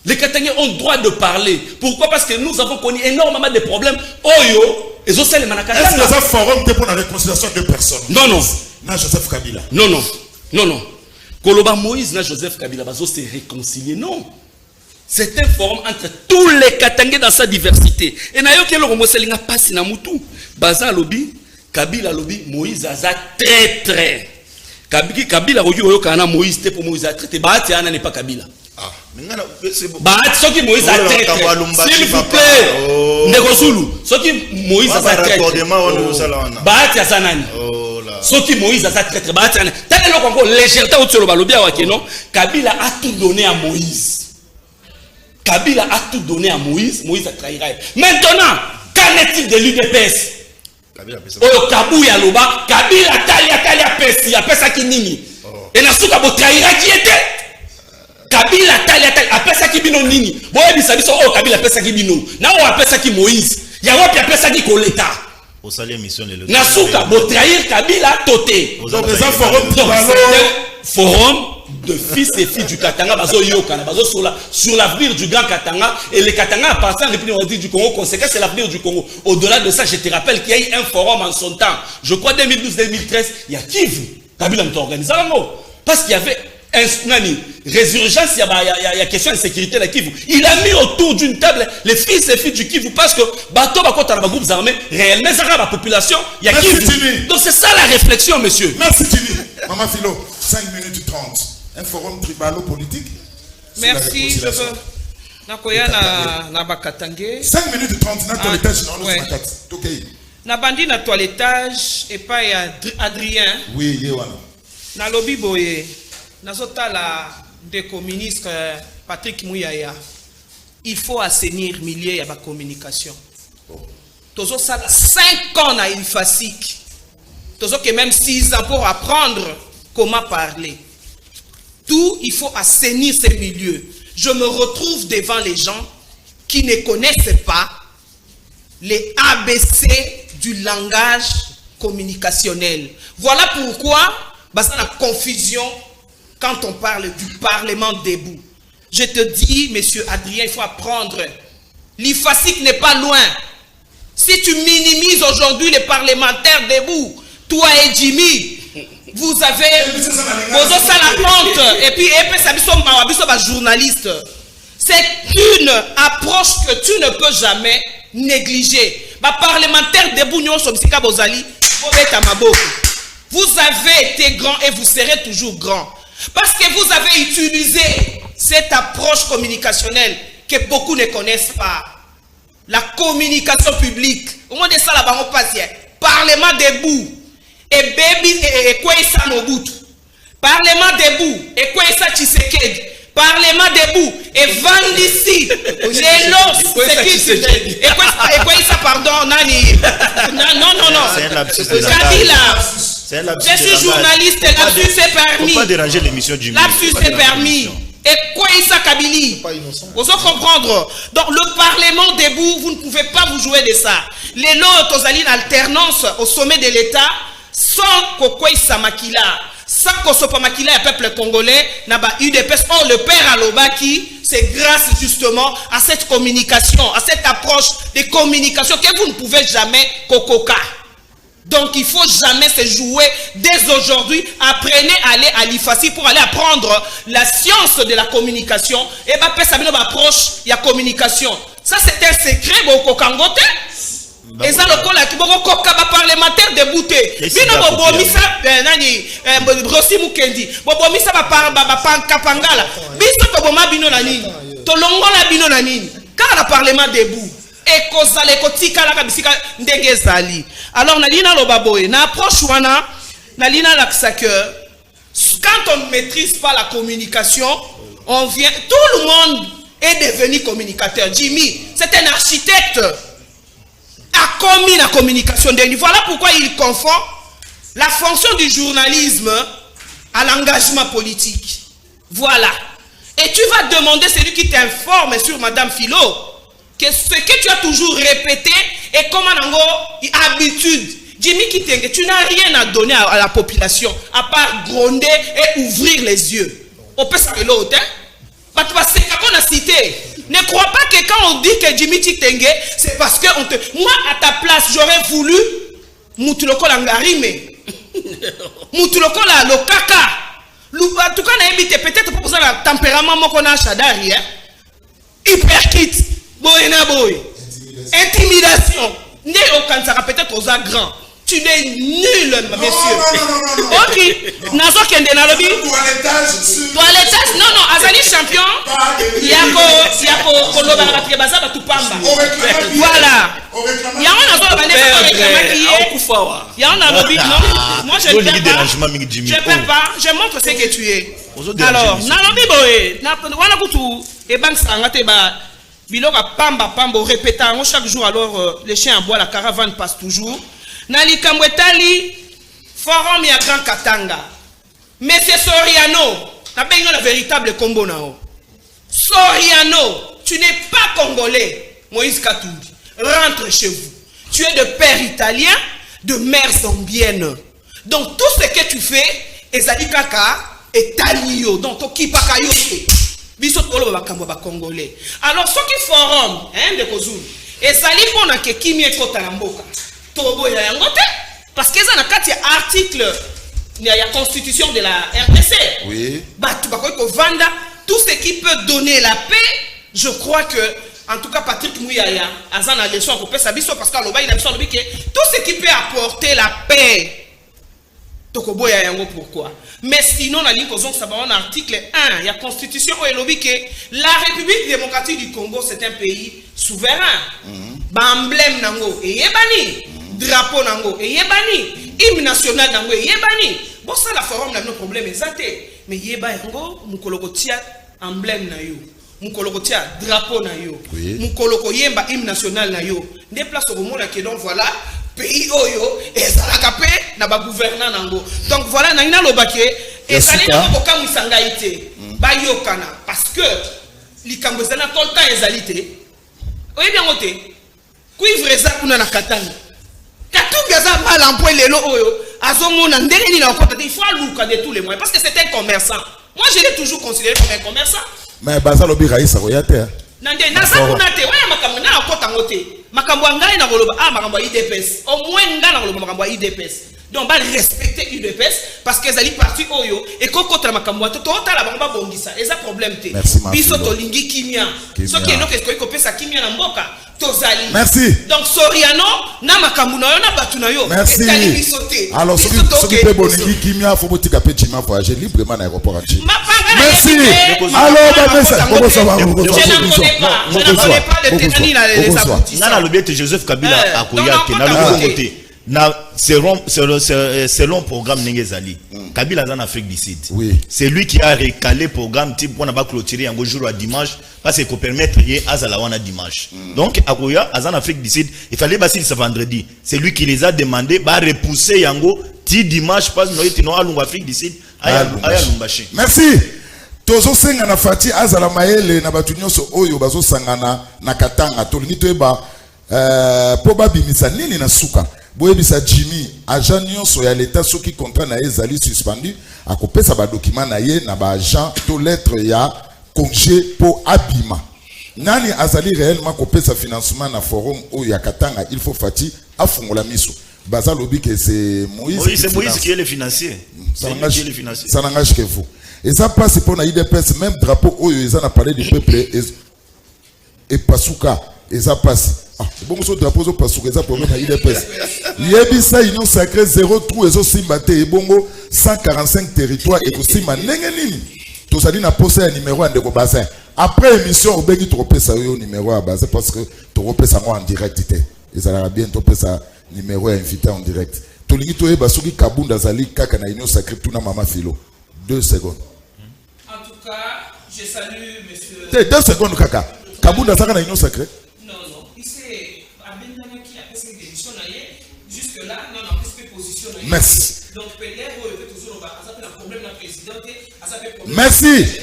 Les Katangais ont droit de parler. Pourquoi? Parce que nous avons connu énormément de problèmes. Oyo, et est-ce que le forum est pour la réconciliation de personnes? Non, non. Na Joseph Kabila. Non, non. Non, non. Koloba Moïse, na Joseph Kabila, bazo se réconcilier. Non. C'est un forum entre tous les Katangais dans sa diversité. Et na yo ke lo moselinga pasi na mutu. Baza lobby, Kabila lobby, Moïse aza traître. Kabila oyo kana Moïse te pour Moïse a traité. Baati ana n'est pas Kabila. Bah, ce qui Moïse a traité, s'il vous plaît, Negozulu, ce qui Moïse a traité, bah, tu as sanani. Ce qui Moïse a traité, bah, tu as sanani. T'as le encore légèreté au dessus de l'obia ou non? Kabila a tout donné à Moïse. Kabila a tout donné à Moïse. Moïse a trahi. Maintenant, qu'en est-il de l'UDPS? Oh, Kabouya Loba, Kabila Talia Pessi, a Pessa qui nini. Et n'a souka bo trahira qui était. Kabila Talia après ça qui bino nini. Boye bisabiso oh Kabila après ça qui bino. Na o après ça qui Moïse. Ya wapi après ça qui Koleta. Au salut mission le. Nasuka bo trahir Kabila toté. Donc les forum de fils et filles du Katanga bazo yokana bazo sur l'avenir du grand Katanga et les Katanga appartiennent à la République du Congo. Conséquent c'est l'avenir du Congo. Au-delà de ça, je te rappelle qu'il y a eu un forum en son temps. Je crois 2012-2013, il y a Kivu. Kabila m'a organisé parce qu'il y avait résurgence, il y a question de sécurité de Kivu. Il a mis autour d'une table les fils et filles du Kivu parce que bateau va contre les groupes armés réellement ça la population. Il y a Kivu. Donc c'est ça la réflexion, monsieur. Merci Tini. Maman Philo, 5 minutes 30. Un forum tribalo-politique. Merci. Je veux. Nakoya na Bakatangé. 5 minutes 30. Na toilettage dans notre maquette. Ok. Na bandi na toilettage et pas Adrien. Oui, yewana. Na lobby boye. Nazota la ministre Patrick Mouyaya. Il faut assainir milliers de communication. Tozo ça 5 ans na une FASIC. Tozo que même 6 ans pour apprendre comment parler. Tout, il faut assainir ces milieux. Je me retrouve devant les gens qui ne connaissent pas les ABC du langage communicationnel. Voilà pourquoi bah, ça la confusion quand on parle du Parlement debout. Je te dis, monsieur Adrien, il faut apprendre. L'IFASIC n'est pas loin. Si tu minimises aujourd'hui les parlementaires debout, toi et Jimmy, vous avez vos os à la honte. Et puis, ça journaliste. C'est une approche que tu ne peux jamais négliger. Ma parlementaire debout, vous avez été grand et vous serez toujours grand. Parce que vous avez utilisé cette approche communicationnelle que beaucoup ne connaissent pas. La communication publique. Au moins de ça, là-bas, on passe. Parlement debout. et baby et quoi ça Mobutu. Parlement debout et quoi ça Tshisekedi. Parlement debout et Vandisi. Les lots et quoi ça pardon Nani. Non. C'est un lapsus. Kabila. Je suis journaliste, lapsus c'est permis. Faut pas déranger l'émission du lapsus c'est permis. Et quoi ça Kabili? Vous allez comprendre. Donc le Parlement debout, vous ne pouvez pas vous jouer de ça. Les lots aux alternance au sommet de l'État sans quoi ça Makila. Sans qu'on soit pas maquillé le peuple congolais, n'a pas eu de peste. Or, le père Alobaki, c'est grâce justement à cette communication, à cette approche de communication que vous ne pouvez jamais cococa. Donc, il faut jamais se jouer dès aujourd'hui. Apprenez à aller à l'IFACI pour aller apprendre la science de la communication. Et bah, ça une approche, il y a communication. Ça, c'est un secret, beaucoup kangote. Et ça, le cola qui est parlementaire débouté. Bino bobomisa nani Rossi Mukendi. Bobomisa ba kapangala. Biso boboma bino na nini? To longola bino na nini? Car le parlement debout. Et kozale kotika la kabisika ndenge zali. Alors nalina lo baboye na approche wana nalina laksa que quand on ne maîtrise pas la communication, on vient tout le monde est devenu communicateur. Jimmy, c'est un architecte. A commis la communication de lui. Voilà pourquoi il confond la fonction du journalisme à l'engagement politique. Voilà. Et tu vas demander celui qui t'informe sur Madame Philo que ce que tu as toujours répété et comme en habitude. Jimmy Kitenge, tu n'as rien à donner à la population à part gronder et ouvrir les yeux. On peut savoir l'autre, hein? C'est qu'on a cité. Ne crois pas que quand on dit que Jimmy Kitenge, c'est parce que on te... Moi, à ta place, j'aurais voulu Moutuloko Langarime. Moutuloko la le kaka. En tout cas, on a évité peut-être pour ça le tempérament qu'on a Chadari. Hyperkit. Boyena boy. Intimidation. Né au Kansara, peut-être aux agrand. Tu n'es nul, monsieur. Ok. Nazo kende na lobi. Toilettage. Non, Azali champion. Yako koloba na baza batu pamba. Voilà. Yako nazo bane Yako na lobi. Non. Moi je ne perds pas. Je montre ce que tu es. Alors, na lobi boy. Na wana kutu e bank sangate ba biloka pamba répétant chaque jour. Alors les chiens aboient, la caravane passe toujours. Nali Kambwetali, forum ya Grand Katanga. Monsieur Soriano, t'as bien la véritable combo nao. Soriano, tu n'es pas congolais. Moïse Katumbi, rentre chez vous. Tu es de père italien, de mère zambienne. Donc tout ce que tu fais, ezali kaka et talio. Donc toki pakayo. Biso tolo ba kambo ba congolais. Alors ce qui forum, hein de Kozulu, ezali pona ke kimie kota na mboka. Parce que ça y a article, il y a constitution de la RDC. Oui. Tout ce qui peut donner la paix, je crois que, en tout cas, Patrick Mouyaya, Azan a leçon pour parce que tout ce qui peut apporter la paix, pourquoi? Mais sinon, la ligne un article 1, il y a constitution où il que la République démocratique du Congo, c'est un pays souverain. Emblème nango et yebani. Drapeau nango et yebani, hymne national nango et yebani. Bon ça la forum n'a no problème exact. Mais yeba yango mukolokotia emblème na yo. Mukolokotia drapeau na yo. Mukoloko yemba hymne national na yo. Des places au monde qui donc voilà pays oyo et ça la capé na ba gouvernant nango. Donc voilà na ina lobake et ça les boka musangaité. Ba yokana parce que likambo zana tout le temps ezalité. Oui bien oté. Kuivre za kuna na katanga. Katunga za mal emploi lelo oyo azomona ndenge ni na kota il faut aluka de tous les moyens parce que c'est un commerçant. Moi je l'ai toujours considéré comme un commerçant. Mais baza lobi raisa koyate. Nande naza kuna te waya makambo na kota ngote. Makambo ngai na koloba makambo IDPS. Au moins ngai na koloba makambo IDPS. Donc va respecter UDPS parce que zali parti oyo et kokota makambo to tala bango bongisa. Eza problème te. Biso to lingi kimia. Ce qui est no que ko pesa kimia na mboka. Merci. Donc Soriano, na makambu na yo na batu na yo. Merci. Alors ce qui peut bonner kimia faut botika pe chima voyager librement à l'aéroport à Chine. Merci. Alors je ne connais pas le tenani na les aboutissements. Nana le Joseph Kabila a koya ke na le côté. selon programme Nengezali. Kabila en Afrique du Sud. Oui. C'est lui qui a recalé le programme type pour ne clôturer un jour à dimanche parce qu'il peut permettre à Zalawana dimanche. Donc, en Afrique du Sud, il fallait passer ce vendredi. C'est lui qui les a demandé de repousser Yango dimanche parce que nous allons en Afrique du Sud. Merci. Tozo senga na fati azala maele na batu nyonso oyo bazo sangana na katanga tolingi toyeba po babimisa nini na suka boyebisa Jimmy agent nyonso ya l'état soki contrat na ezali suspendu akopesa ba document na ye na ba agent to lettre ya congé po abima nani azali réellement kopesa financement na forum oyo ya katanga il faut fati afungola miso baza lobi que c'est Moïse qui est le financier. Ça n'engage que vous. Et ça passe pour l'IDPS, même drapeau, ils en ont parlé du peuple et Pasuka, et ça passe. Ah, bon, ce drapeau, ça passe, ça pour l'IDPS. Yebisa, Union Sacrée, 0 trou, et aussi maté, et bongo, 145 territoires, et aussi ma nengenini. Tout ça dit, n'a posé un numéro en bassin. Après émission, on bégi trop ça au numéro à base, parce que tu repères ça en direct. Et ça va bientôt ça numéro invité en direct. Tolingi toye basuki kabunda zali kaka na Union Sacrée tuna mama filo. 2 secondes. En tout cas, je salue monsieur. 2 secondes kaka. Kabunda zaka na Union Sacrée? Non. Ici, Abendana qui a fait cette émission jusque là, non, on a pris cette position. Merci. Donc, peut-être, il peut toujours avoir un problème la présidente, merci.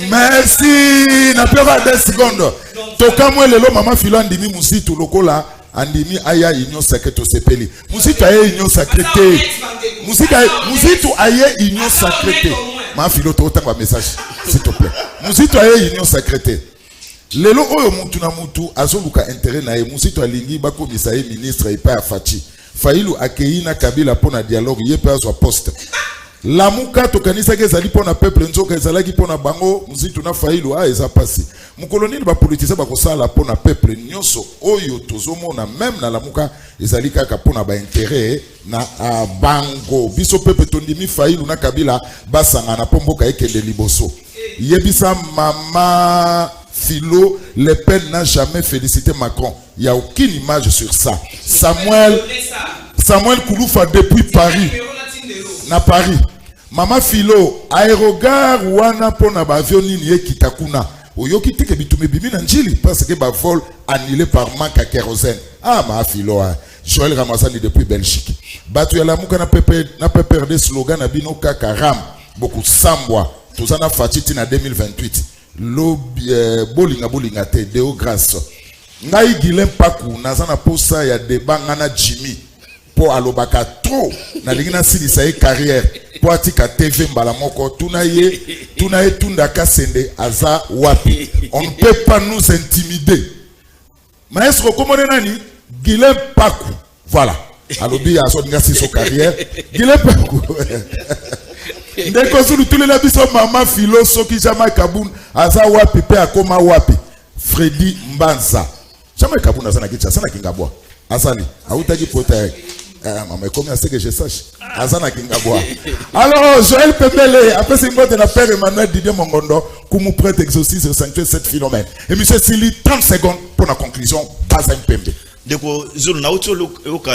Merci. Na peur à 2 secondes. Toka moi lelo mama filo andimi musitu lokola. Andimi aya Union Sacrée to sepeli. Musitu aya Union Sacrée. Musitu aya Union Sacrée. Ma filo to otanga message s'il te plaît. Musitu aya Union Sacrée. Lelo oyo mutu na mutu azoluka intérêt na ye musitu alingi bako misaye ministre epa ya Fachi. Failu akeina Kabila pona dialogue ye pe azwa poste. Lamuka tokanisa ke zali pona peuple nzoka ezalaki pona bango musitu na Failu eza passé. Mukoloneli ba politiciens ba kosala pona peuple nyonso oyo tozomona même na lamuka ezali kaka pona ba intérêt na bango biso peuple tondimi Failu na Kabila basanga na pomboka ekende liboso. Yebisa mama Philo, Le Pen n'a jamais félicité Macron. Il n'y a aucune image sur ça. Samuel Kouloufa depuis Paris. Na Paris. Mama Philo, aérogare wana pona ba avion nini kitakuna. Oyoki teke bitume bimi na njili parce que ba vol annulé par manque à kérosène. Ah ma Philo, Joël Ramassani depuis Belgique. Batu ya lamuka na pepe des slogan na bino kaka ram. Beaucoup sambwa. Tozana fatiti na 2028. Bolinga te deo grâce. Ngai Guilain Pakou nazana posa ya débat ngana Jimmy. Po alobaka trop na lingina silisa ye carrière po atika TV mbala moko tunaye tundaka sende aza wapi. On ne peut pas nous intimider. Maestro komone nani Guilain Pakou. Voilà. Alobi aso ngasi so carrière Guilain Pakou. Ndeko zulu tule la biso mama Philo soki jama kabun aza wapi pe akoma wapi Freddy Mbanza jama kabun azana kicha sana kingabwa azali autaki pota maman comment c'est que je sache azana kingabwa. Alors Joël Pembele après c'est mbote na père Emmanuel Didier Mongondo kumu prêtre exorciste au sanctuaire 7 Philomène et monsieur Sili 30 secondes pour la conclusion Bazin Pembe. Deko zulu na utolo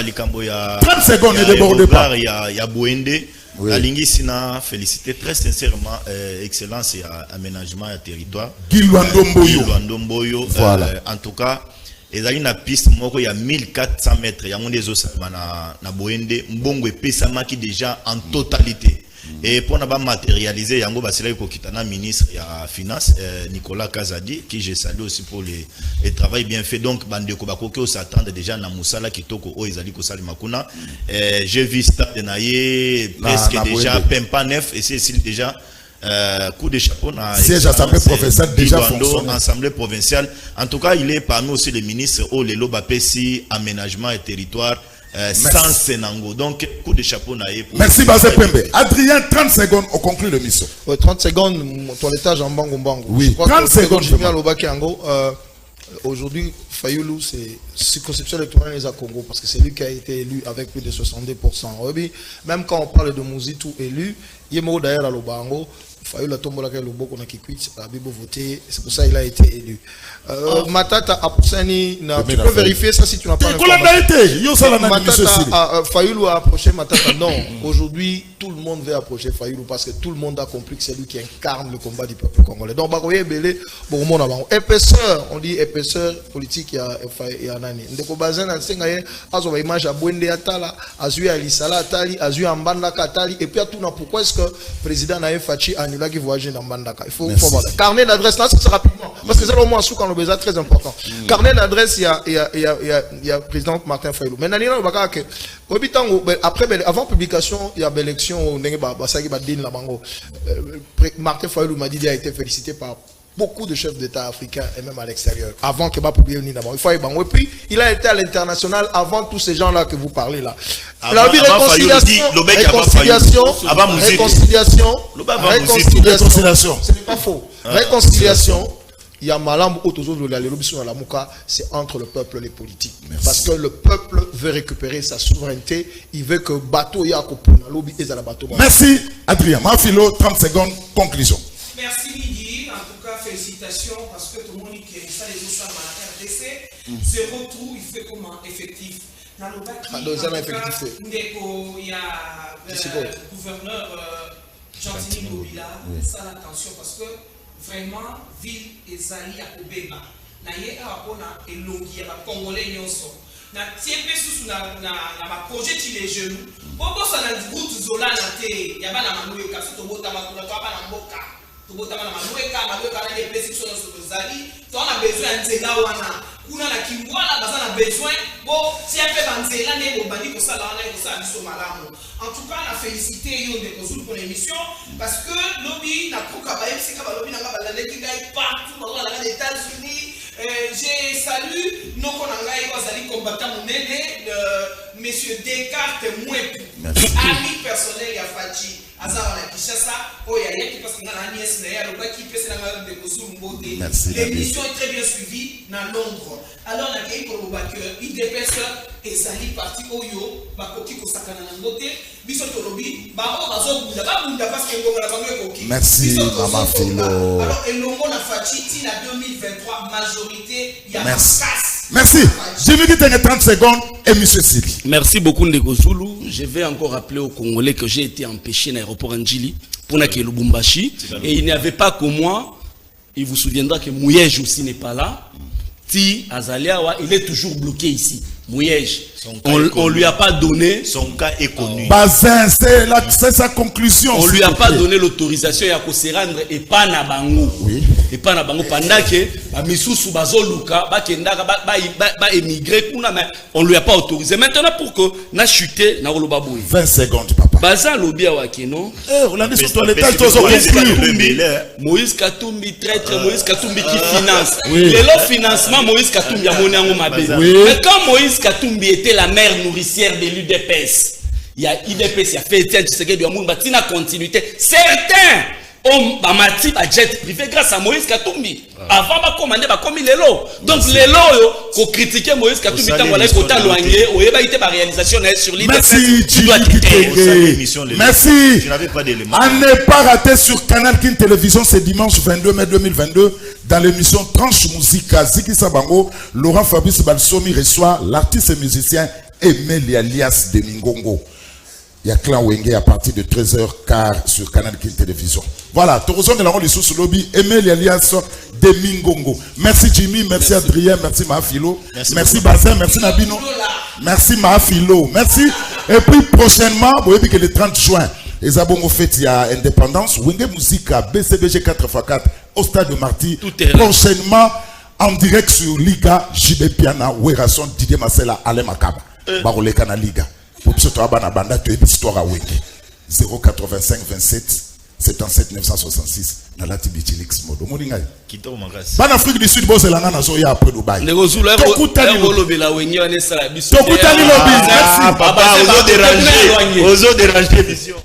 likambo ya 30 secondes ne déborde pas ya Boende. Oui. Alingi sina féliciter très sincèrement excellence et aménagement à territoire. Guilwando Mboyo. Voilà. En tout cas, ezali na piste moko ya 1400 mètres ya monde ezosalama na Boende mbongo epesamaki déjà en totalité. Et pour ne pas matérialiser yango basila kokitana ministre ya finance Nicolas Kazadi qui je salue aussi pour le travail bien fait. Donc bandeko bakoki s'attendre déjà na musala kitoko o ezali ko sali makuna. J'ai vu stade naie presque déjà pempa neuf et c'est déjà coup de chapeau na siège assemblée provinciale déjà fonctionne. Assemblée provinciale. En tout cas, il est parmi aussi les ministres au Lelo Bapesi aménagement et territoire. Sans Senango. Donc, coup de chapeau naïe. Merci Bazé Pembe. Adrien, 30 secondes, on conclut le mission. 30 secondes, toilettage en bango bango. Oui, 30 secondes. Aujourd'hui, Fayoulou, c'est circonscription électorale à Congo parce que c'est lui qui a été élu avec plus de 62%. Même quand on parle de Mouzitou élu, il y a d'ailleurs à l'Obango. Fayulu a tombé le Loboko na Kikwit, a Bibo voté, c'est pour ça qu'il a été élu. Matata a Poussani, tu peux vérifier ça si tu n'as pas Matata, Fayulu a approché Matata. Non, aujourd'hui, tout le monde veut approcher Fayulu parce que tout le monde a compris que c'est lui qui incarne le combat du peuple congolais. Donc, Bakoye Belé, bon, mon avant. Épaisseur, on dit épaisseur politique, il y a Nani. Ndeko Bazen, a une image à Bwende Atala, a Zui Alisala Atali, a Zui Ambandaka Atali, et puis à tout, pourquoi est-ce que le président Naïf Fachi annula qui voyage dans Mbandaka? Il faut voir. Carnet d'adresse, là, c'est rapidement. Parce que c'est le moment où on a besoin très important. Carnet d'adresse, il y a le président Martin Fayulu. Mais après, avant publication, il y a l'élection, Martin Fayulu m'a dit qu'il a été félicité par beaucoup de chefs d'État africains et même à l'extérieur, avant qu'il ait publié ni d'abord. Et puis, il a été à l'international avant tous ces gens-là que vous parlez là. La réconciliation, ce n'est pas faux. Réconciliation, il y a malam c'est entre le peuple et les politiques. Parce que le peuple veut récupérer sa souveraineté, il veut que bateau bateau. Merci Adrien. Mafilo, 30 secondes, conclusion. Merci Lydie, en tout cas félicitations parce que tout le monde qui est ça les autres à la RDC, zéro trou, il fait comment effectif. Dans le bac, il y a le gouverneur Jean-Tini Mobila, ça l'attention parce que vraiment, ville et Zali à Kobeba. Naye a apona elongi ya Congolais nyonso. Na tiempe sous na projet les genoux. Bobo ça na route zola na te ya bana manuwe ka soto bota makula to bana mboka. To bota bana manuwe ka na des précisions sur Zali. To on a besoin nzela wana. Kuna na Kimbwala baza na besoin bo tiempe banzela ne bo bandi ko sala wana ko sala biso malamu. En tout cas, la félicité pour l'émission parce que lobby n'a pas lobby n'a pas partout dans les États-Unis. J'ai salué nos collègues combattants monsieur Descartes Mouepou, ami personnel ya Fachi. L'émission est très bien suivie dans Londres. Alors, on a gagné pour le IDPS et Zali parti Oyo, Bakoki Kosakana Nangote, Bisotolobi, Baro Bazobunda, parce que nous merci, Maman Philo. Alors, et l'on a Fachi, la 2023, majorité, il y a merci. Merci. Je vais dire 30 secondes et monsieur Sili. Merci beaucoup, Ndeko Zulu. Je vais encore rappeler aux Congolais que j'ai été empêché dans l'aéroport Njili pour naquer Lubumbashi. Et il n'y avait pas que moi. Il vous souviendra que Mouyej aussi n'est pas là. Ti Azaliawa, il est toujours bloqué ici. Mouyej, on lui a pas donné. Son cas est connu. Bazin, c'est sa conclusion. On lui a pas donné l'autorisation à se rendre et pas na bango. Oui. Et pas na bango pendant que Misusu Bazoluka ba émigrer kuna mais on lui a pas autorisé. Maintenant pour que na chuté na Olobaboué. 20 secondes papa. Bazin lobby wa keno. On a dit sur l'étage tous Moïse Katumbi traître, Moïse Katumbi qui finance. Le lot financement Moïse Katumbi a monné en Mabé. Mais quand Moïse Katumbi était la mère nourricière de l'UDPS, il y a IDPS, il y a fait Etienne Tshisekedi, il y a continuité. Certains ont bâti un jet privé grâce à Moïse Katumbi. Avant de commander, comme il est là. Donc les lots, qu'on critiquait Moïse Katumbi, tant qu'on a côté loigné, on a été par réalisation sur l'IDPS. Merci, tu dois quitter. Merci. Je n'avais pas d'éléments. À ne pas rater sur Canal King Télévision ce dimanche 22 mai 2022 dans l'émission Tranche Musique Ziki Sabango. Laurent Fabrice Balsomi reçoit l'artiste et musicien Emeli alias de Mingongo. Il y a Clan Wenge à partir de 13h15 sur Canal King Télévision. Voilà, tu reçois de la ronde sous lobby, Emeli alias de Mingongo. Merci Jimmy, merci Adrien, merci Mahafilo, merci Bazin, merci Nabino, merci Mahafilo, merci. Et puis prochainement, vous voyez que le 30 juin, les abonnés fêtent il y a Indépendance, Wenge Musique à BCBG 4x4 au stade de Marty. Prochainement, en direct sur Liga, JB Piana, Werason, Didier Marcella, Alain Makaba. Barole Kana Liga. Pour que tu aies une bande, tu as une histoire à Wenge. 085 27 77 966. Nalati Bichilix Modo. Moningai. Ban Afrique du Sud, bon, c'est la nana Zoya après Dubaï. Tokutani lobby. Merci. Papa, aux eaux dérangées, vision.